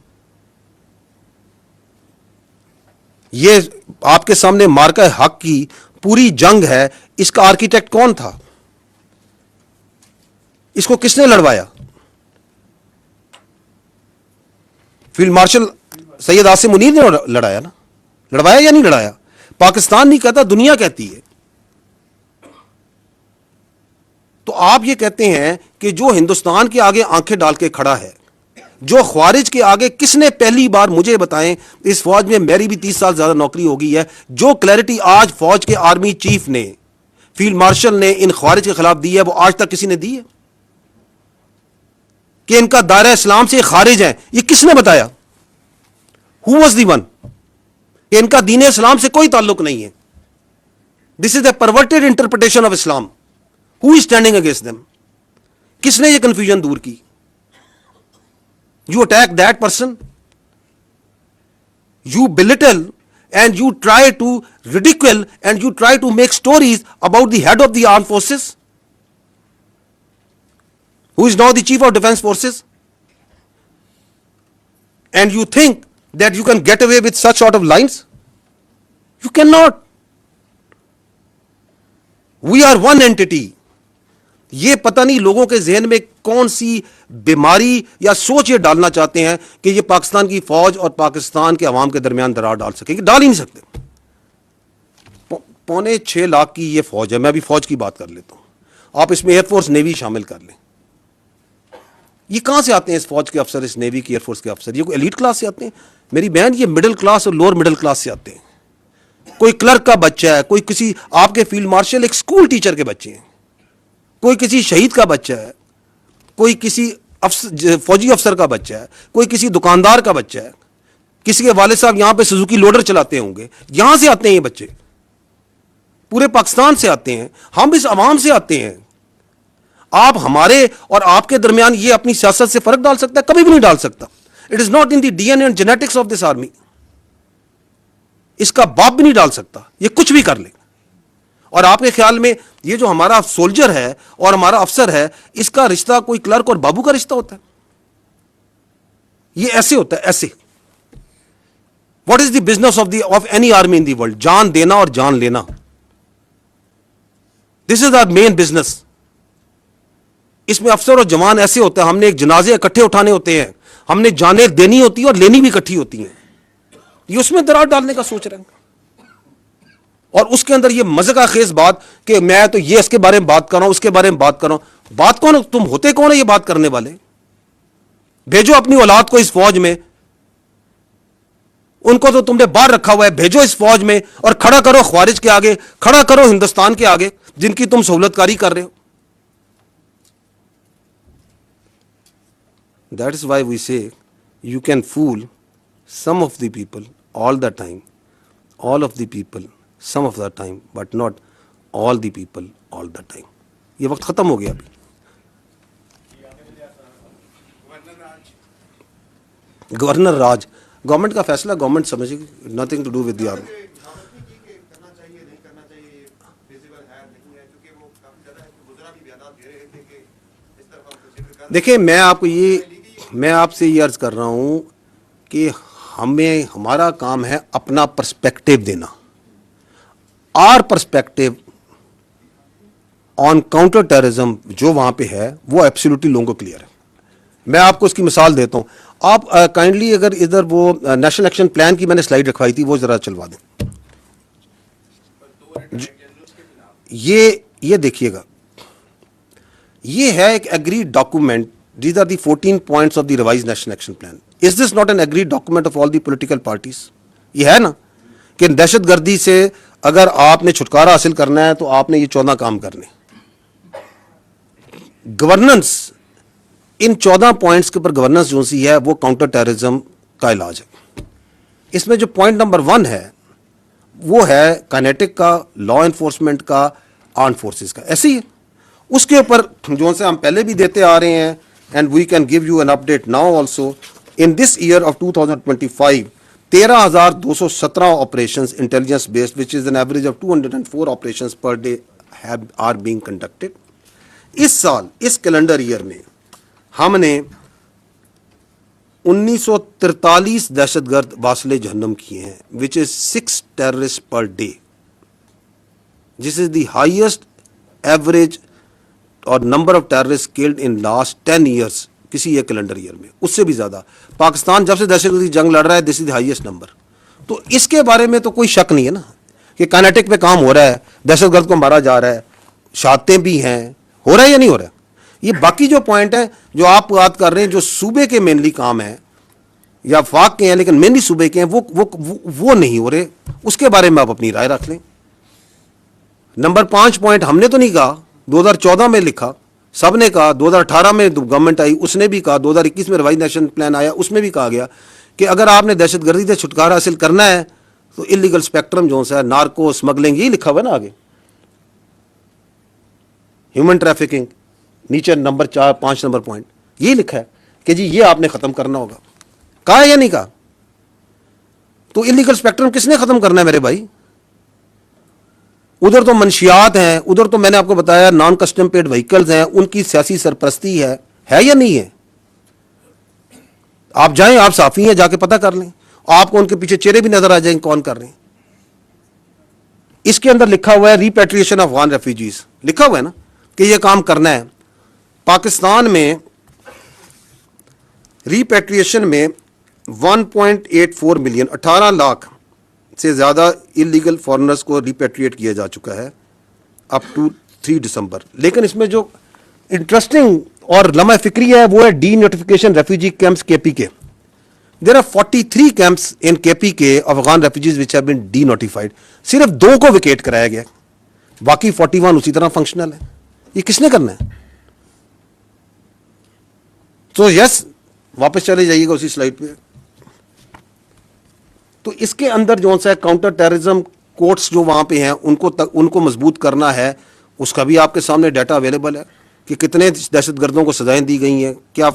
یہ آپ کے سامنے مارکہ حق کی پوری جنگ ہے, اس کا آرکیٹیکٹ کون تھا؟ اس کو کس نے لڑوایا؟ فیلڈ مارشل سید عاصم منیر نے لڑایا نا. لڑوایا یا نہیں لڑایا؟ پاکستان نہیں کہتا, دنیا کہتی ہے. تو آپ یہ کہتے ہیں کہ جو ہندوستان کے آگے آنکھیں ڈال کے کھڑا ہے, جو خوارج کے آگے, کس نے پہلی بار مجھے بتائیں, اس فوج میں میری بھی 30 سال زیادہ نوکری ہو گئی ہے, جو کلیئرٹی آج فوج کے آرمی چیف نے, فیلڈ مارشل نے ان خوارج کے خلاف دی ہے, وہ آج تک کسی نے دی ہے؟ کہ ان کا دائرہ اسلام سے خارج ہیں, یہ کس نے بتایا؟ Who was the one? کہ ان کا دین اسلام سے کوئی تعلق نہیں ہے. This is a perverted interpretation of Islam. Who is standing against them? کس نے یہ کنفیوژن دور کی؟ You attack that person, you belittle and you try to ridicule and you try to make stories about the head of the armed forces, who is now the chief of defense forces, and you think that you can get away with such sort of lines? You cannot. We are one entity. یہ پتہ نہیں لوگوں کے ذہن میں کون سی بیماری یا سوچ یہ ڈالنا چاہتے ہیں کہ یہ پاکستان کی فوج اور پاکستان کے عوام کے درمیان درار ڈال سکیں گے. ڈال ہی نہیں سکتے. 5.25 لاکھ کی یہ فوج ہے. میں بھی فوج کی بات کر لیتا ہوں, آپ اس میں ایئر فورس نیوی شامل کر لیں. یہ کہاں سے آتے ہیں اس فوج کے افسر, اس نیوی کی ایئر فورس کے افسر؟ یہ کوئی ایلیٹ کلاس سے آتے ہیں؟ میری بہن, یہ مڈل کلاس اور لوور مڈل کلاس سے آتے ہیں. کوئی کلرک کا بچہ ہے, کوئی کسی آپ کے فیلڈ مارشل ایک اسکول ٹیچر کے بچے ہیں, کوئی کسی شہید کا بچہ ہے, کوئی کسی فوجی افسر کا بچہ ہے, کوئی کسی دکاندار کا بچہ ہے, کسی کے والد صاحب یہاں پہ سوزوکی لوڈر چلاتے ہوں گے. یہاں سے آتے ہیں یہ بچے, پورے پاکستان سے آتے ہیں, ہم اس عوام سے آتے ہیں. آپ ہمارے اور آپ کے درمیان یہ اپنی سیاست سے فرق ڈال سکتا ہے؟ کبھی بھی نہیں ڈال سکتا. It is not in the D N A and genetics of this army. اس کا باپ بھی نہیں ڈال سکتا, یہ کچھ بھی کر لے. اور آپ کے خیال میں یہ جو ہمارا سولجر ہے اور ہمارا افسر ہے, اس کا رشتہ کوئی کلرک اور بابو کا رشتہ ہوتا ہے؟ یہ ایسے ہوتا ہے, ایسے. What is the business of any army in the world? جان دینا اور جان لینا. دس از آر مین بزنس. اس میں افسر اور جوان ایسے ہوتا ہے, ہم نے ایک جنازے اکٹھے اٹھانے ہوتے ہیں, ہم نے جانیں دینی ہوتی ہیں اور لینی بھی اکٹھی ہوتی ہیں. یہ اس میں دراڑ ڈالنے کا سوچ رہے ہیں. اور اس کے اندر یہ مزہ خیز بات کہ میں تو یہ اس کے بارے میں بات کر رہا ہوں, اس کے بارے میں بات کر رہا ہوں. بات کون؟ تم ہوتے کون ہے یہ بات کرنے والے؟ بھیجو اپنی اولاد کو اس فوج میں, ان کو تو تم نے باہر رکھا ہوا ہے, بھیجو اس فوج میں اور کھڑا کرو خوارج کے آگے, کھڑا کرو ہندوستان کے آگے جن کی تم سہولت کاری کر رہے ہو. That is why we say you can fool some of the people all the time, all of the people some of the time, but not all the people all the time. یہ وقت ختم ہو گیا ابھی. گورنر راج, گورنمنٹ کا فیصلہ گورنمنٹ سمجھے گی, nothing to do with the army. دیکھیں میں آپ سے یہ عرض کر رہا ہوں کہ ہمارا کام ہے اپنا پرسپیکٹو دینا. Our perspective on counter terrorism جو وہاں پہ ہے وہ ایبسلیوٹلی لوگوں کو کلیئر ہے. میں آپ کو اس کی مثال دیتا ہوں. آپ کائنڈلی اگر ادھر وہ نیشنل ایکشن پلان کی میں نے سلائیڈ رکھوائی تھی وہ ذرا چلوا دیں. یہ دیکھیے گا, یہ ہے ایک agreed document. These are the 14 points of the revised national action plan. Is this not an agreed document of all the political parties? یہ ہے نا کہ دہشت گردی سے اگر آپ نے چھٹکارا حاصل کرنا ہے تو آپ نے یہ 14 کام کرنے. گورننس, ان 14 پوائنٹس کے اوپر گورننس جو سی ہے وہ کاؤنٹر ٹیررزم کا علاج ہے. اس میں جو پوائنٹ نمبر 1 ہے وہ ہے کائنیٹک کا, لا انفورسمنٹ کا, آرم فورسز کا. ایسے ہی اس کے اوپر جو سے ہم پہلے بھی دیتے آ رہے ہیں, and we can give you an update now also. In this year of 2025, 13,217 operations intelligence based, which is an average of 204 operations per day are being conducted. اس سال, اس کیلنڈر ایئر میں ہم نے 1943 دہشت گرد واصل جہنم کیے ہیں, which is 6 terrorists per day. This is the highest average اور number of terrorist killed in last 10 years کسی ایک کیلنڈر ایئر میں. اس سے بھی زیادہ پاکستان جب سے دہشت گردی جنگ لڑ رہا ہے, this is the highest number. تو اس کے بارے میں تو کوئی شک نہیں ہے نا کہ کائنیٹک پہ کام ہو رہا ہے, دہشت گرد کو مارا جا رہا ہے, شہادتیں بھی ہیں, ہو رہا ہے یا نہیں ہو رہا ہے. یہ باقی جو پوائنٹ ہیں جو آپ بات کر رہے ہیں جو صوبے کے مینلی کام ہیں یا وفاق کے ہیں لیکن مینلی صوبے کے ہیں, وہ نہیں ہو رہے. اس کے بارے میں آپ اپنی رائے رکھ لیں. نمبر 5 پوائنٹ ہم نے تو نہیں کہا, 2014 میں لکھا, سب نے کہا. 2018 میں گورنمنٹ آئی اس نے بھی کہا, 2021 میں ریوائز نیشنل پلان آیا اس میں بھی کہا گیا کہ اگر آپ نے دہشت گردی سے چھٹکارا حاصل کرنا ہے تو انلیگل اسپیکٹرم جو ہے, نارکو اسمگلنگ, یہی لکھا ہوا ہے نا آگے, ہیومن ٹریفکنگ نیچے نمبر 5 نمبر پوائنٹ یہی لکھا ہے کہ جی یہ آپ نے ختم کرنا ہوگا. کہا یا نہیں کہا؟ تو انلیگل اسپیکٹرم کس نے ختم کرنا ہے میرے بھائی؟ ادھر تو منشیات ہیں, ادھر تو میں نے آپ کو بتایا نان کسٹم پیڈ وہیکلز ہیں, ان کی سیاسی سرپرستی ہے یا نہیں ہے؟ آپ جائیں, آپ صحافی ہیں, جا کے پتہ کر لیں, آپ کو ان کے پیچھے چہرے بھی نظر آ جائیں کون کر رہے ہیں. اس کے اندر لکھا ہوا ہے ریپیٹریشن آف افغان ریفیوجیز, لکھا ہوا ہے نا کہ یہ کام کرنا ہے. پاکستان میں ریپیٹریشن میں 1.84 ملین 18 لاکھ سے زیادہ انلیگل فارنرز کو ریپیٹریٹ کیا جا چکا ہے اپ ٹو 3 دسمبر. لیکن اس میں جو انٹرسٹنگ اور لمحہ فکری ہے وہ ہے ڈی نوٹیفیکیشن ریفیوجی کیمپس کے پی کے. دیر آر 43 کیمپس ان کے پی کے Afghan refugees which have been D notified. صرف 2 کو ویکیٹ کرایا گیا, باقی 41 اسی طرح فنکشنل ہے. یہ کس نے کرنا ہے؟ تو یس, واپس چلے جائیے گا اسی سلائڈ پہ. تو اس کے اندر جو سا کاؤنٹر ٹیررزم کورٹس جو وہاں پہ ہیں ان کو مضبوط کرنا ہے. اس کا بھی آپ کے سامنے ڈیٹا اویلیبل ہے کہ کتنے دہشت گردوں کو سزائیں دی گئی ہیں, کیا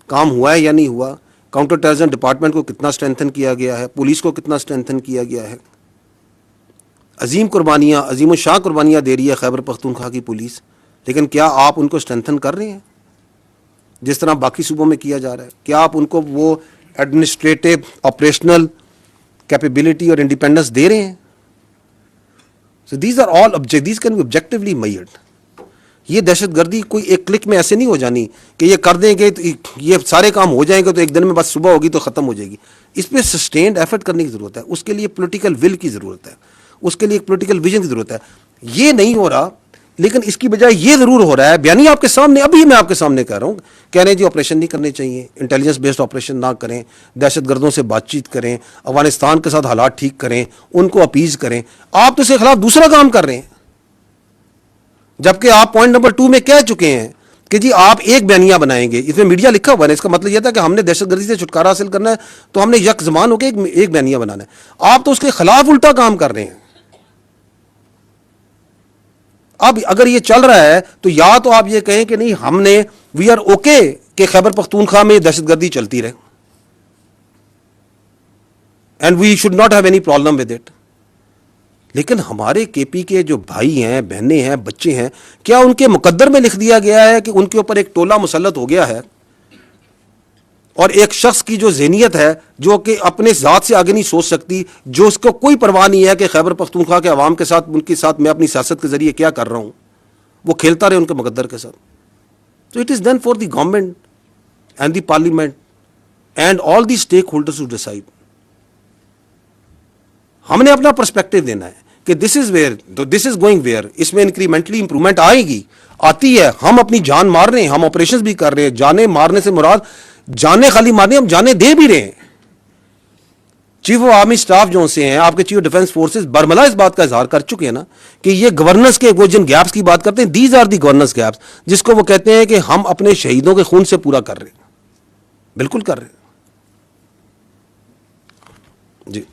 کام ہوا ہے یا نہیں ہوا. کاؤنٹر ٹیررزم ڈپارٹمنٹ کو کتنا اسٹرینتھن کیا گیا ہے, پولیس کو کتنا اسٹرینتھن کیا گیا ہے. عظیم قربانیاں, عظیم الشان قربانیاں دے رہی ہے خیبر پختونخوا کی پولیس, لیکن کیا آپ ان کو اسٹرینتھن کر رہے ہیں جس طرح باقی صوبوں میں کیا جا رہا ہے؟ کیا آپ ان کو وہ ایڈمنسٹریٹو آپریشنل کیپیبلٹی اور انڈیپینڈنس دے رہے ہیں. So these are all these can be objectively measured. یہ دہشت گردی کوئی ایک کلک میں ایسے نہیں ہو جانی کہ یہ کر دیں گے تو یہ سارے کام ہو جائیں گے تو ایک دن میں بس صبح ہوگی تو ختم ہو جائے گی. اس پہ سسٹینڈ ایفرٹ کرنے کی ضرورت ہے, اس کے لیے پولیٹیکل ول کی ضرورت ہے, اس کے لیے ایک پولیٹیکل ویژن کی ضرورت ہے. یہ نہیں ہو رہا, لیکن اس کی بجائے یہ ضرور ہو رہا ہے. بیانی آپ کے سامنے, ابھی میں آپ کے سامنے کہہ رہا ہوں, کہہ رہے ہیں جی آپریشن نہیں کرنے چاہیے, انٹیلیجنس بیسڈ آپریشن نہ کریں, دہشت گردوں سے بات چیت کریں, افغانستان کے ساتھ حالات ٹھیک کریں, ان کو اپیز کریں. آپ تو اس کے خلاف دوسرا کام کر رہے ہیں, جبکہ آپ پوائنٹ نمبر 2 میں کہہ چکے ہیں کہ جی آپ ایک بیانیہ بنائیں گے. اس میں میڈیا لکھا ہوا ہے, اس کا مطلب یہ تھا کہ ہم نے دہشت گردی سے چھٹکارا حاصل کرنا ہے تو ہم نے یک زمان ہو کے ایک بیانیہ بنانا ہے. آپ تو اس کے خلاف الٹا کام کر رہے ہیں. اب اگر یہ چل رہا ہے تو یا تو آپ یہ کہیں کہ نہیں ہم نے وی آر اوکے کہ خیبر پختونخوا میں دہشت گردی چلتی رہے and we should not have any problem with it. لیکن ہمارے کے پی کے جو بھائی ہیں, بہنیں ہیں, بچے ہیں, کیا ان کے مقدر میں لکھ دیا گیا ہے کہ ان کے اوپر ایک ٹولہ مسلط ہو گیا ہے اور ایک شخص کی جو ذہنیت ہے جو کہ اپنے ذات سے آگے نہیں سوچ سکتی, جو اس کو کوئی پرواہ نہیں ہے کہ خیبر پختونخوا کے عوام کے ساتھ, ان کے ساتھ میں اپنی سیاست کے ذریعے کیا کر رہا ہوں, وہ کھیلتا رہے ان کے مقدر کے ساتھ. So it is then for the government and the parliament and all the stakeholders to decide. ہم نے اپنا پرسپیکٹو دینا ہے کہ this is where, this is going where. اس میں انکریمنٹلی امپرومنٹ آئے گی, آتی ہے. ہم اپنی جان مار رہے ہیں, ہم آپریشنز بھی کر رہے ہیں. جانیں مارنے سے مراد جانیں خالی مارنے, ہم جانیں دے بھی رہے ہیں. چیف آف آرمی اسٹاف جو سے ہیں, آپ کے چیف آف ڈیفینس فورسز برملا اس بات کا اظہار کر چکے ہیں نا کہ یہ گورننس کے وہ جن گیپس کی بات کرتے ہیں, these are the governance gaps, جس کو وہ کہتے ہیں کہ ہم اپنے شہیدوں کے خون سے پورا کر رہے ہیں. بالکل کر رہے ہیں جی.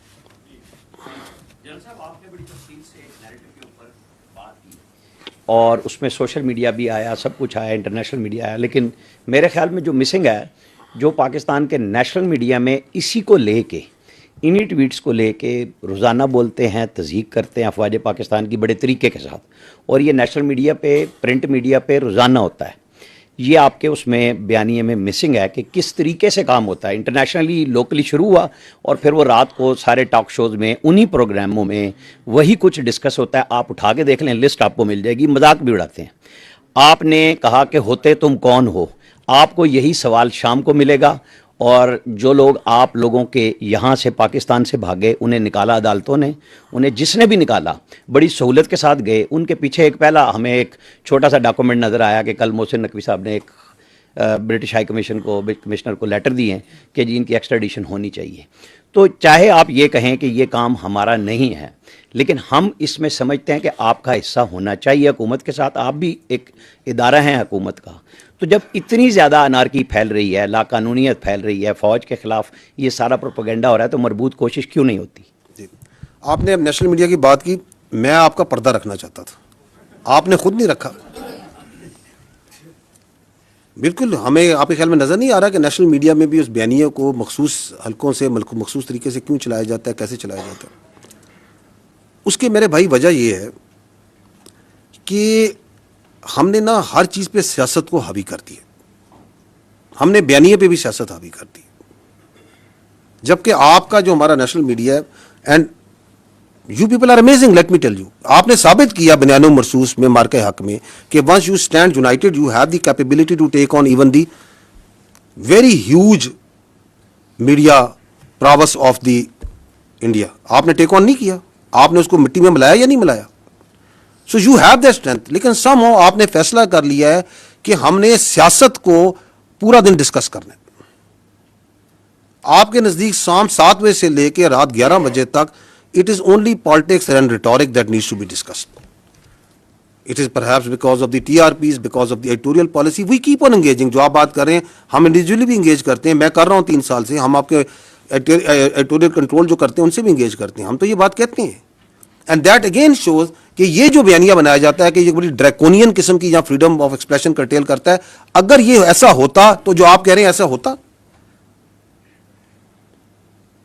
اور اس میں سوشل میڈیا بھی آیا, سب کچھ آیا, انٹرنیشنل میڈیا آیا, لیکن میرے خیال میں جو مسنگ ہے, جو پاکستان کے نیشنل میڈیا میں اسی کو لے کے, انہی ٹویٹس کو لے کے روزانہ بولتے ہیں, تضحیق کرتے ہیں افواج پاکستان کی بڑے طریقے کے ساتھ, اور یہ نیشنل میڈیا پہ, پرنٹ میڈیا پہ روزانہ ہوتا ہے. یہ آپ کے اس میں بیانیے میں مسنگ ہے کہ کس طریقے سے کام ہوتا ہے. انٹرنیشنلی لوکلی شروع ہوا اور پھر وہ رات کو سارے ٹاک شوز میں, انہی پروگراموں میں وہی کچھ ڈسکس ہوتا ہے. آپ اٹھا کے دیکھ لیں, لسٹ آپ کو مل جائے گی. مذاق بھی اڑاتے ہیں. آپ نے کہا کہ ہوتے تم کون ہو, آپ کو یہی سوال شام کو ملے گا. اور جو لوگ آپ لوگوں کے یہاں سے پاکستان سے بھاگے, انہیں نکالا عدالتوں نے, انہیں جس نے بھی نکالا بڑی سہولت کے ساتھ گئے. ان کے پیچھے ایک پہلا ہمیں ایک چھوٹا سا ڈاکومنٹ نظر آیا کہ کل محسن نقوی صاحب نے ایک برٹش ہائی کمشنر کو لیٹر دی ہیں کہ جی ان کی ایکسٹریڈیشن ہونی چاہیے. تو چاہے آپ یہ کہیں کہ یہ کام ہمارا نہیں ہے, لیکن ہم اس میں سمجھتے ہیں کہ آپ کا حصہ ہونا چاہیے حکومت کے ساتھ. آپ بھی ایک ادارہ ہیں حکومت کا. تو جب اتنی زیادہ انارکی پھیل رہی ہے, لا قانونیت پھیل رہی ہے, فوج کے خلاف یہ سارا پروپیگنڈا ہو رہا ہے, تو مربوط کوشش کیوں نہیں ہوتی؟ جی, آپ نے اب نیشنل میڈیا کی بات کی, میں آپ کا پردہ رکھنا چاہتا تھا, آپ نے خود نہیں رکھا. بالکل ہمیں آپ کے خیال میں نظر نہیں آ رہا کہ نیشنل میڈیا میں بھی اس بیانیے کو مخصوص حلقوں سے مخصوص طریقے سے کیوں چلایا جاتا ہے, کیسے چلایا جاتا ہے. اس کے میرے بھائی وجہ یہ ہے کہ ہم نے نا ہر چیز پہ سیاست کو حاوی کر دی ہے. ہم نے بیانیے پہ بھی سیاست حاوی کر دی, جبکہ آپ کا جو ہمارا نیشنل میڈیا ہے, and you people are amazing, let me tell you, آپ نے ثابت کیا بنیان و مرصوص میں مارکہ حق میں کہ once you stand united you have the capability to take on even the very huge media prowess of the India. آپ نے ٹیک آن نہیں کیا, آپ نے اس کو مٹی میں ملایا یا نہیں ملایا. So you have that strength, لیکن سم ہاؤ آپ نے فیصلہ کر لیا ہے کہ ہم نے سیاست کو پورا دن ڈسکس کرنا ہے. آپ کے نزدیک شام 7 بجے سے لے کے رات 11 بجے تک it is only politics and rhetoric that needs to be discussed. It is perhaps because of the TRPs, because of the editorial policy, we keep on engaging. جو آپ بات کر رہے ہیں, ہم انڈیویجولی بھی انگیج کرتے ہیں, میں کر رہا ہوں 3 سال سے, ہم آپ کے ایڈیٹوریل کنٹرول جو کرتے ہیں ان سے بھی انگیج کرتے ہیں, ہم تو یہ بات کہتے ہیں. اینڈ دیٹ اگین شوز کہ یہ جو بیانیہ بنایا جاتا ہے کہ یہ بڑی ڈریکونین قسم کی یا فریڈم آف ایکسپریشن کرٹیل کرتا ہے, اگر یہ ایسا ہوتا تو جو آپ کہہ رہے ہیں ایسا ہوتا,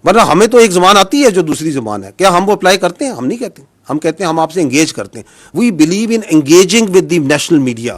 ورنہ ہمیں تو ایک زبان آتی ہے جو دوسری زبان ہے, کیا ہم وہ اپلائی کرتے ہیں؟ ہم نہیں کہتے, ہم کہتے ہیں ہم آپ سے انگیج کرتے ہیں. We believe in engaging with the national media.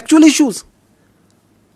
actual issues.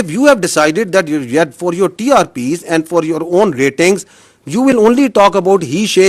if you have decided that for your TRPs and for your own ratings you will only talk about he say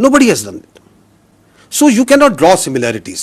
Nobody has done it. So you cannot draw similarities.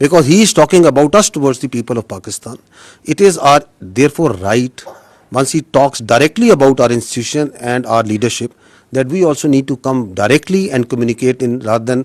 because he is talking about us towards the people of Pakistan. It is our therefore right, once he talks directly about our institution and our leadership, that we also need to come directly and communicate in rather than,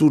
to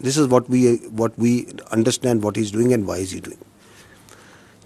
This is what we understand what he is doing and why is he doing.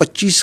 25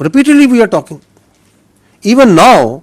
Repeatedly we are talking. Even now,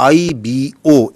IBO,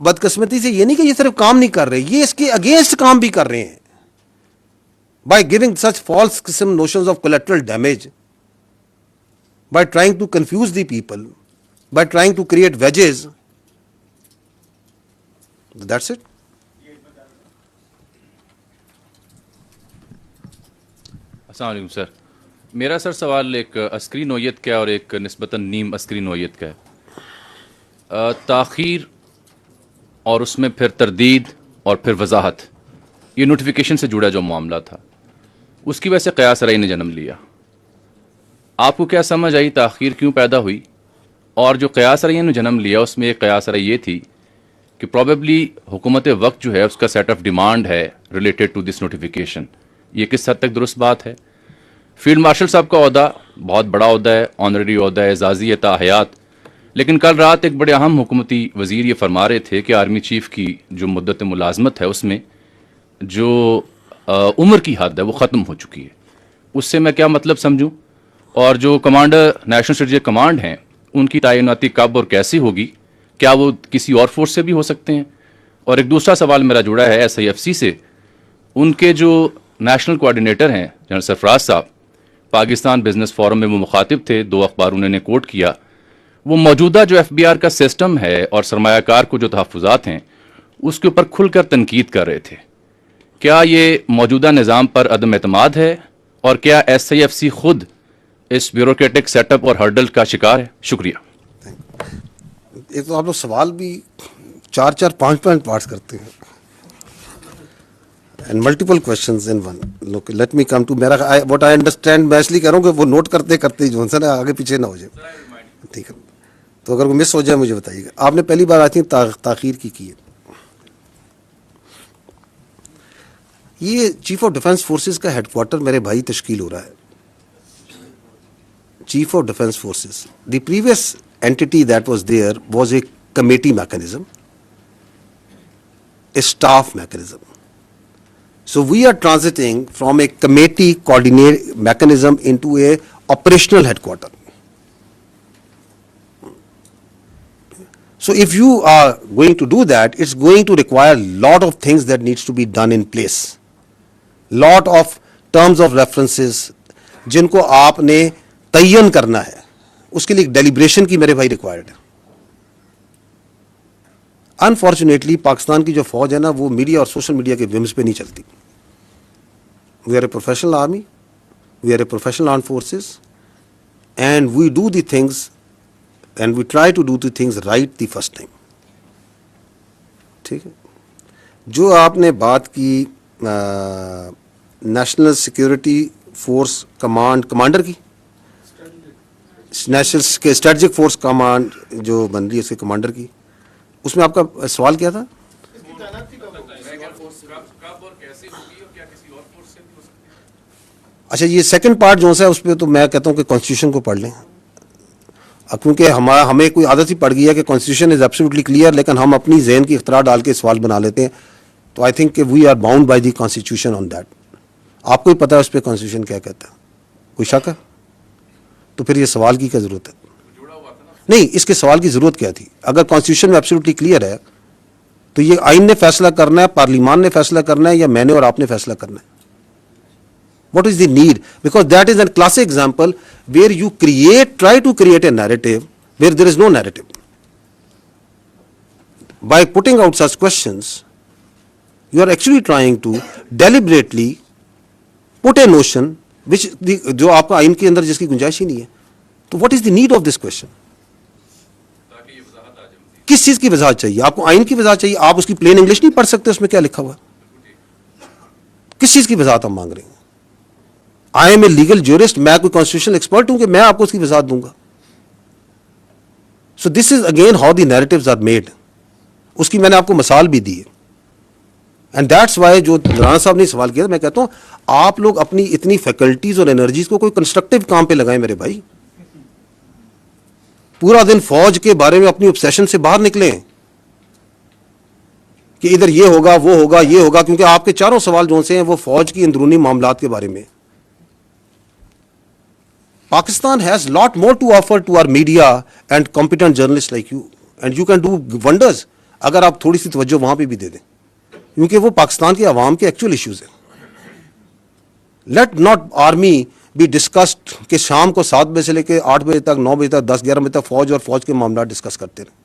بدقسمتی سے یہ نہیں کہ یہ صرف کام نہیں کر رہے, یہ اس کے اگینسٹ کام بھی کر رہے ہیں. By giving such false notions of collateral damage, by trying to confuse the people, by trying to create wedges. That's it. السلام علیکم سر. میرا سر سوال ایک عسکری نوعیت کا ہے اور ایک نسبتاً نیم عسکری نوعیت کا ہے. تاخیر اور اس میں پھر تردید اور پھر وضاحت, یہ نوٹیفیکیشن سے جڑا جو معاملہ تھا, اس کی وجہ سے قیاس رأی نے جنم لیا. آپ کو کیا سمجھ آئی تاخیر کیوں پیدا ہوئی؟ اور جو قیاس رأی نے جنم لیا اس میں ایک قیاس رأی یہ تھی کہ پروبیبلی حکومت وقت جو ہے اس کا سیٹ آف ڈیمانڈ ہے ریلیٹڈ ٹو دس نوٹیفیکیشن. یہ کس حد تک درست بات ہے؟ فیلڈ مارشل صاحب کا عہدہ بہت بڑا عہدہ ہے, آنریری عہدہ ہے, اعزازی ہے تا حیات, لیکن کل رات ایک بڑے اہم حکومتی وزیر یہ فرما رہے تھے کہ آرمی چیف کی جو مدت ملازمت ہے اس میں جو عمر کی حد ہے وہ ختم ہو چکی ہے. اس سے میں کیا مطلب سمجھوں؟ اور جو کمانڈر نیشنل اسٹریٹجک کمانڈ ہیں ان کی تعیناتی کب اور کیسی ہوگی؟ کیا وہ کسی اور فورس سے بھی ہو سکتے ہیں؟ اور ایک دوسرا سوال میرا جڑا ہے SIFC سے. ان کے جو نیشنل کوآرڈینیٹر ہیں جنرل سرفراز صاحب, پاکستان بزنس فورم میں وہ مخاطب تھے, 2 اخباروں نے کوٹ کیا, وہ موجودہ جو FBR کا سسٹم ہے اور سرمایہ کار کو جو تحفظات ہیں اس کے اوپر کھل کر تنقید کر رہے تھے. کیا یہ موجودہ نظام پر عدم اعتماد ہے اور کیا SIFC خود اس بیوروکریٹک سیٹ اپ اور ہرڈل کا شکار ہے؟ شکریہ. ایک تو آپ لوگ سوال بھی 4 5 پارٹس کرتے ہیں and multiple questions in one. Look, let me come to what I understand. میں اس لیے کہہ رہا ہوں کہ وہ نوٹ کرتے کرتے جو ہے نا آگے پیچھے نہ ہو جائے. ٹھیک ہے, تو اگر وہ مس ہو جائے مجھے بتائیے گا. آپ نے پہلی بار آتی تاخیر کی ہے. یہ چیف آف ڈیفنس فورسز کا ہیڈ کوارٹر میرے بھائی تشکیل ہو رہا ہے. Chief of defence forces, the previous entity that was there was a committee mechanism, a staff mechanism. So we are transiting from a committee coordinate mechanism into a operational headquarter. So if you are going to do that, it's going to require a lot of things that needs to be done in place. Lot of terms of references جن کو آپ نے تعین کرنا ہے, اس کے لیے ڈیلیبریشن کی میرے بھائی ریکوائرڈ ہے. انفارچونیٹلی پاکستان کی جو فوج ہے نا وہ میڈیا اور سوشل میڈیا کے ومز پہ نہیں چلتی. We are a professional army, we are a professional armed forces, and we do the things and we try to do the things right the first time. ٹھیک ہے. جو آپ نے بات کی نیشنل سیکورٹی فورس کمانڈر کی, نیشنل اسٹریٹجک فورس کمانڈ جو بن رہی ہے اس کے کمانڈر کی, اس میں آپ کا سوال کیا تھا؟ اچھا, یہ سیکنڈ پارٹ جو ہے اس پہ تو میں کہتا ہوں کہ کانسٹیٹیوشن کو پڑھ لیں, کیونکہ ہمیں کوئی عادت ہی پڑ گئی ہے کہ کانسٹیٹیوشن از ایبسلیوٹلی کلیئر, لیکن ہم اپنی ذہن کی اختراع ڈال کے سوال بنا لیتے ہیں. تو آئی تھنک کہ we are bound by the constitution on that. آپ کو ہی پتا ہے اس پہ کانسٹیٹیوشن کیا کہتا ہے, کوئی شک ہے؟ تو پھر یہ سوال کی کیا ضرورت ہے؟ نہیں, اس کے سوال کی ضرورت کیا تھی؟ اگر کانسٹیٹیوشن میں ایبسلیوٹلی کلیئر ہے تو یہ آئین نے فیصلہ کرنا ہے, پارلیمان نے فیصلہ کرنا ہے, یا میں نے اور آپ نے فیصلہ کرنا ہے؟ What is the need? Because that is a classic example where you try to create a narrative where there is no narrative. By putting out such questions, you are actually trying to deliberately put a notion which جو آپ کا آئین کے اندر جس کی گنجائش ہی نہیں ہے. تو what is the need of this question? کس چیز کی وضاحت چاہیے آپ کو؟ آئین کی وضاحت چاہیے. آپ اس کی پلین انگلش نہیں پڑھ سکتے اس میں کیا لکھا ہوا ہے؟ کس چیز کی وضاحت ہم مانگ رہے ہیں؟ I M a legal jurist, میں کوئی کانسٹیٹیوشنل ایکسپرٹ ہوں کہ میں آپ کو اس کی وضاحت دوں گا؟ So this is again how the narratives are made. اس کی میں نے آپ کو مثال بھی دی ہے. اینڈ دیٹس وائی جو رانا صاحب نے سوال کیا, میں کہتا ہوں آپ لوگ اپنی اتنی فیکلٹیز اور انرجیز کو کوئی کنسٹرکٹیو کام پہ لگائیں میرے بھائی. پورا دن فوج کے بارے میں اپنی obsession سے باہر نکلیں کہ ادھر یہ ہوگا وہ ہوگا یہ ہوگا, کیونکہ آپ کے چاروں سوال جو سے ہیں وہ فوج کی اندرونی معاملات کے بارے میں. Pakistan has lot more to offer to our media and competent journalists like you, and you can do wonders. اگر آپ تھوڑی سی توجہ وہاں پہ بھی دے دیں, کیونکہ وہ پاکستان کے عوام کے ایکچوئل ایشوز ہیں. Let not army be discussed کہ شام کو 7 بجے سے لے کے 8 بجے تک, 9 بجے تک, 10-11 بجے تک فوج اور فوج کے معاملات ڈسکس کرتے رہیں.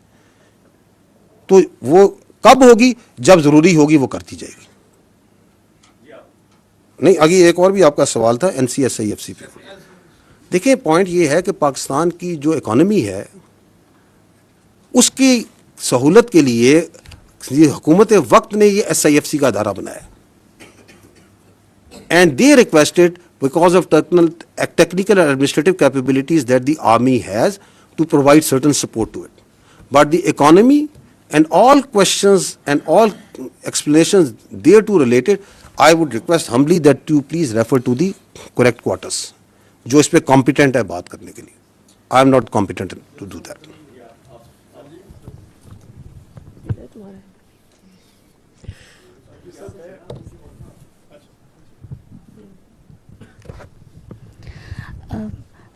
تو وہ کب ہوگی؟ جب ضروری ہوگی وہ کرتی جائے گی. نہیں, آگے ایک اور بھی آپ کا سوال تھا NCSIFC پہ. دیکھیں پوائنٹ یہ ہے کہ پاکستان کی جو اکانومی ہے اس کی سہولت کے لیے یہ حکومت وقت نے یہ SIFC کا ادارہ بنایا, and they requested because of technical and administrative capabilities that the army has to provide certain support to it. But the economy and all questions and all explanations thereto related, I would request humbly that you please refer to the correct quarters, جو اس پہ competent ہے بات کرنے کے لیے. I am not competent to do that.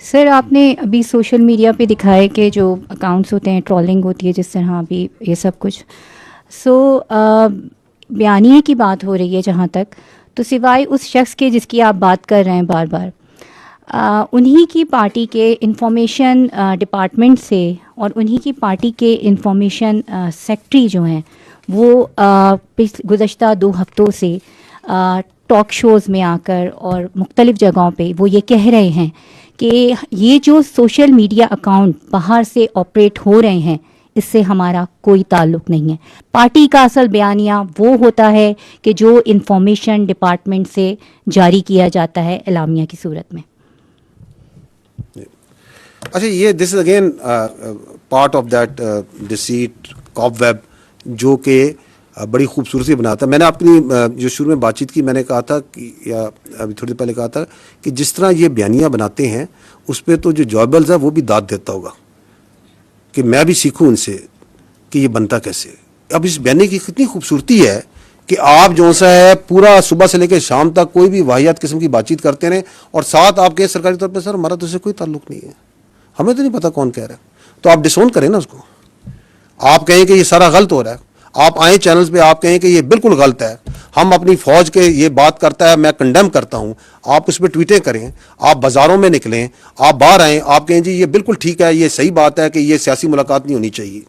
سر آپ نے ابھی سوشل میڈیا پہ دکھائے کہ جو اکاؤنٹس ہوتے ہیں ٹرولنگ ہوتی ہے جس طرح ابھی یہ سب کچھ, سو بیانیے کی بات ہو رہی ہے جہاں تک, تو سوائے اس شخص کے جس کی آپ بات کر رہے ہیں بار بار, انہی کی پارٹی کے انفارمیشن ڈپارٹمنٹ سے اور انہی کی پارٹی کے انفارمیشن سیکٹری جو ہیں وہ گزشتہ 2 ہفتوں سے ٹاک شوز میں آ کر اور مختلف جگہوں پہ وہ یہ کہہ رہے ہیں کہ یہ جو سوشل میڈیا اکاؤنٹ باہر سے آپریٹ ہو رہے ہیں اس سے ہمارا کوئی تعلق نہیں ہے. پارٹی کا اصل بیانیہ وہ ہوتا ہے کہ جو انفارمیشن ڈپارٹمنٹ سے جاری کیا جاتا ہے اعلامیہ کی صورت میں. اچھا, یہ this is again part of that deceit cobweb جو کہ بڑی خوبصورتی بناتا ہے. میں نے اپنی جو شروع میں بات چیت کی میں نے کہا تھا کہ یا ابھی تھوڑی دیر پہلے کہا تھا کہ جس طرح یہ بیانیہ بناتے ہیں اس پہ تو جو جوابلز ہے وہ بھی داد دیتا ہوگا کہ میں بھی سیکھوں ان سے کہ یہ بنتا کیسے. اب اس بیانیے کی کتنی خوبصورتی ہے کہ آپ جو سا ہے پورا صبح سے لے کے شام تک کوئی بھی واحد قسم کی بات چیت کرتے رہیں اور ساتھ آپ کے سرکاری طور پہ سر ہمارا تو اس سے کوئی تعلق نہیں ہے, ہمیں تو نہیں پتہ کون کہہ رہا ہے, تو آپ ڈسون کریں نا اس کو. آپ کہیں کہ یہ سارا غلط ہو رہا ہے, آپ آئیں چینلز پہ آپ کہیں کہ یہ بالکل غلط ہے, ہم اپنی فوج کے یہ بات کرتا ہے میں کنڈیم کرتا ہوں, آپ اس پہ ٹویٹیں کریں, آپ بازاروں میں نکلیں, آپ باہر آئیں, آپ کہیں جی یہ بالکل ٹھیک ہے, یہ صحیح بات ہے کہ یہ سیاسی ملاقات نہیں ہونی چاہیے,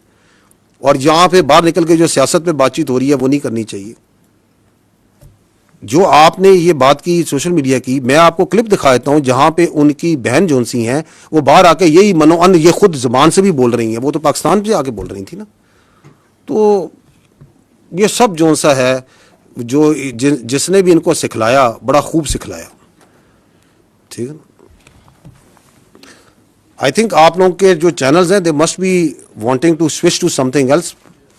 اور یہاں پہ باہر نکل کے جو سیاست پہ بات چیت ہو رہی ہے وہ نہیں کرنی چاہیے. جو آپ نے یہ بات کی سوشل میڈیا کی, میں آپ کو کلپ دکھا دیتا ہوں جہاں پہ ان کی بہن جون سی ہیں وہ باہر آ کے یہی منوان یہ خود زبان سے بھی بول رہی ہیں, وہ تو پاکستان پہ آ کے بول رہی تھی نا. تو یہ سب جون سا ہے جو جس نے بھی ان کو سکھلایا بڑا خوب سکھلایا, ٹھیک ہے. آئی تھنک آپ لوگوں کے جو چینلز ہیں they must be wanting to switch to something else.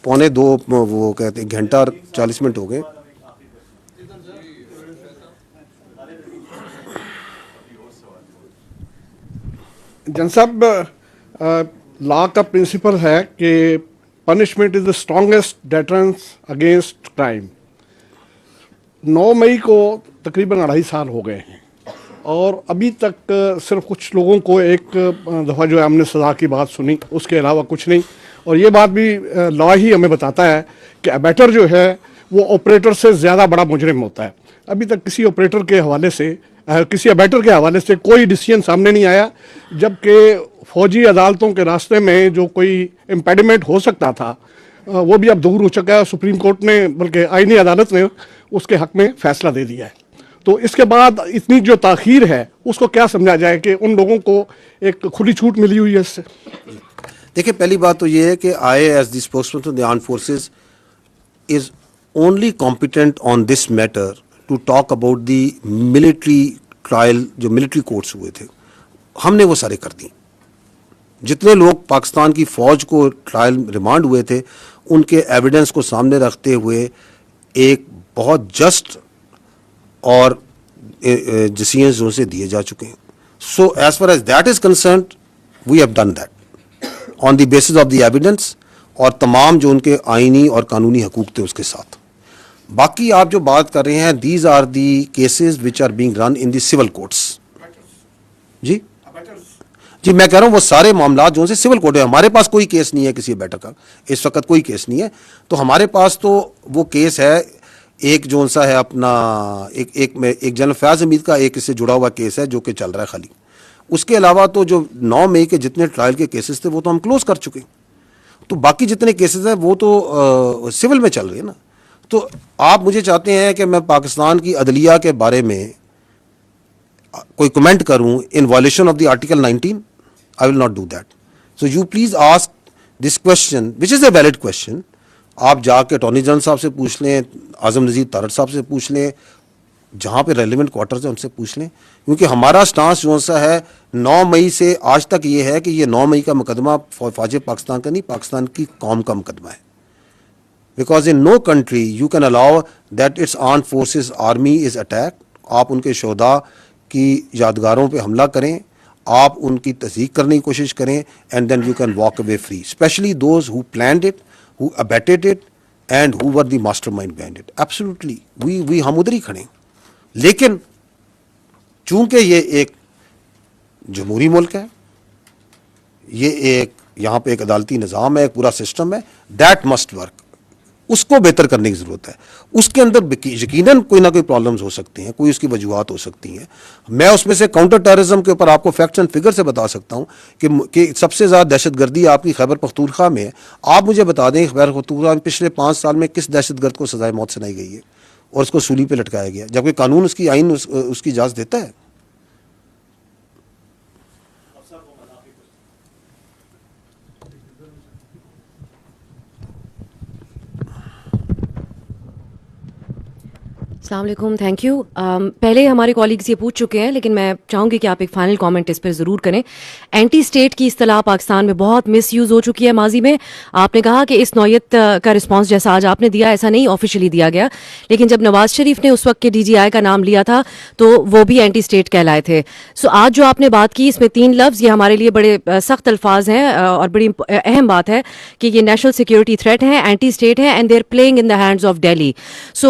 2:45 وہ کہتے ہیں گھنٹہ اور 40 منٹ ہو گئے. جن صاحب, لا کا پرنسپل ہے کہ punishment is the strongest deterrence against crime. 9 مئی کو تقریباً 2.5 سال ہو گئے ہیں اور ابھی تک صرف کچھ لوگوں کو ایک دفعہ جو ہے ہم نے سزا کی بات سنی, اس کے علاوہ کچھ نہیں. اور یہ بات بھی لا ہی ہمیں بتاتا ہے کہ ابیٹر جو ہے وہ آپریٹر سے زیادہ بڑا مجرم ہوتا ہے. ابھی تک کسی آپریٹر کے حوالے سے کسی ابیٹر کے حوالے سے کوئی ڈیسیژن سامنے نہیں آیا, جبکہ فوجی عدالتوں کے راستے میں جو کوئی امپیڈیمنٹ ہو سکتا تھا وہ بھی اب دور ہو چکا ہے. سپریم کورٹ نے بلکہ آئینی عدالت نے اس کے حق میں فیصلہ دے دیا ہے. تو اس کے بعد اتنی جو تاخیر ہے اس کو کیا سمجھا جائے کہ ان لوگوں کو ایک کھلی چھوٹ ملی ہوئی ہے اس سے؟ دیکھیں, پہلی بات تو یہ ہے کہ I as the spokesman of the armed forces is only competent on this matter to talk about the military trial. جو ملٹری کورٹس ہوئے تھے ہم نے وہ سارے کر دیں. جتنے لوگ پاکستان کی فوج کو ٹرائل ریمانڈ ہوئے تھے ان کے ایویڈنس کو سامنے رکھتے ہوئے ایک بہت جسٹ اور ڈیسیژنز ان سے دیے جا چکے ہیں. So as far as that is concerned we have done that on the basis of the evidence اور تمام جو ان کے آئینی اور قانونی حقوق تھے اس کے ساتھ. باقی آپ جو بات کر رہے ہیں these are the cases which are being run in the civil courts. جی جی میں کہہ رہا ہوں وہ سارے معاملات جو سے سول کوڈ ہے. ہمارے پاس کوئی کیس نہیں ہے کسی بیٹر کا, اس وقت کوئی کیس نہیں ہے. تو ہمارے پاس تو وہ کیس ہے ایک جو سا ہے اپنا ایک جنرل فیاض حمید کا ایک اس سے جڑا ہوا کیس ہے جو کہ چل رہا ہے خالی. اس کے علاوہ تو جو 9 مئی کے جتنے ٹرائل کے کیسز تھے وہ تو ہم کلوز کر چکے. تو باقی جتنے کیسز ہیں وہ تو سول میں چل رہے ہیں نا. تو آپ مجھے چاہتے ہیں کہ میں پاکستان کی عدلیہ کے بارے میں کوئی کمنٹ کروں ان violation of the article 19. I will not do that. So you please ask this question, which is a valid question. آپ جا کے اٹارنی جنرل صاحب سے پوچھ لیں, اعظم نذیر تارڑ صاحب سے پوچھ لیں, جہاں پہ ریلیونٹ کوارٹرز ہیں ان سے پوچھ لیں. کیونکہ ہمارا سٹانس جو سا ہے 9 مئی سے آج تک یہ ہے کہ یہ 9 مئی کا مقدمہ فوج پاکستان کا نہیں, پاکستان کی قوم کا مقدمہ ہے. Because in no country you can allow that its armed forces army is attack. آپ ان کے شہداء کی یادگاروں پہ حملہ کریں, آپ ان کی تصدیق کرنے کی کوشش کریں, and then you can walk away free, especially those who planned it, who abetted it, and who were the mastermind behind it. Absolutely we ہم ادھر ہی کھڑے ہیں. لیکن چونکہ یہ ایک جمہوری ملک ہے, یہ ایک یہاں پہ ایک عدالتی نظام ہے, ایک پورا سسٹم ہے, دیٹ مسٹ ورک. اس کو بہتر کرنے کی ضرورت ہے. اس کے اندر یقیناً کوئی نہ کوئی پرابلمز ہو سکتی ہیں, کوئی اس کی وجوہات ہو سکتی ہیں. میں اس میں سے کاؤنٹر ٹیررزم کے اوپر آپ کو فیکٹس اینڈ فگر سے بتا سکتا ہوں کہ سب سے زیادہ دہشت گردی آپ کی خیبر پختونخوا میں ہے. آپ مجھے بتا دیں خیبر پختونخوا میں پچھلے 5 سال میں کس دہشت گرد کو سزائے موت سنائی گئی ہے اور اس کو سولی پہ لٹکایا گیا, جبکہ قانون اس کی آئین اس کی اجازت دیتا ہے. السلام علیکم, تھینک یو. پہلے ہمارے کالیگز یہ پوچھ چکے ہیں, لیکن میں چاہوں گی کہ آپ ایک فائنل کامنٹ اس پر ضرور کریں. اینٹی اسٹیٹ کی اصطلاح پاکستان میں بہت مس یوز ہو چکی ہے ماضی میں. آپ نے کہا کہ اس نوعیت کا رسپانس جیسا آج آپ نے دیا ایسا نہیں آفیشلی دیا گیا, لیکن جب نواز شریف نے اس وقت کے ڈی جی آئی کا نام لیا تھا تو وہ بھی اینٹی اسٹیٹ کہلائے تھے. سو آج جو آپ نے بات کی اس میں 3 لفظ, یہ ہمارے لیے بڑے سخت الفاظ ہیں اور بڑی اہم بات ہے کہ یہ نیشنل سیکورٹی تھریٹ ہیں, اینٹی اسٹیٹ ہیں, and they are playing in the hands of Delhi. So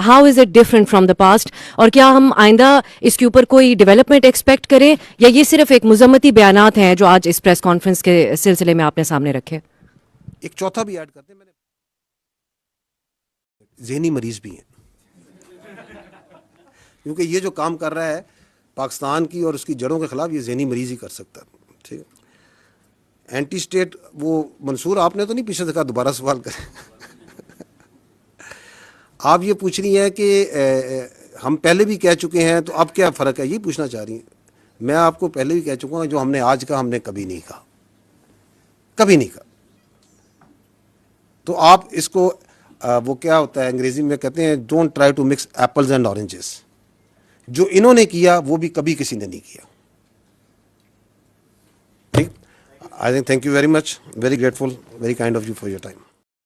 how is it different from the past, اور کیا ہم آئندہ اس کے اوپر کوئی ڈیولپمنٹ ایکسپیکٹ کریں, یا یہ صرف ایک مذمتی بیانات ہیں جو آج اس پریس کانفرنس کے سلسلے میں آپ نے سامنے رکھے؟ ایک چوتھا بھی ایڈ کرتے ہیں, میں نے ذہنی مریض بھی ہیں, کیونکہ یہ جو کام کر رہا ہے پاکستان کی اور اس کی جڑوں کے خلاف, یہ ذہنی مریض ہی کر سکتا ہے. ٹھیک ہے, اینٹی اسٹیٹ وہ منصور آپ نے تو نہیں پیچھے دیکھا, دوبارہ سوال کریں. آپ یہ پوچھ رہی ہیں کہ ہم پہلے بھی کہہ چکے ہیں تو اب کیا فرق ہے, یہ پوچھنا چاہ رہی ہیں. میں آپ کو پہلے بھی کہہ چکا ہوں, جو ہم نے آج کہا ہم نے کبھی نہیں کہا, کبھی نہیں کہا. تو آپ اس کو وہ کیا ہوتا ہے انگریزی میں کہتے ہیں don't try to mix apples and oranges. جو انہوں نے کیا وہ بھی کبھی کسی نے نہیں کیا. ٹھیک, I think thank you very much, very grateful, very kind of you for your time.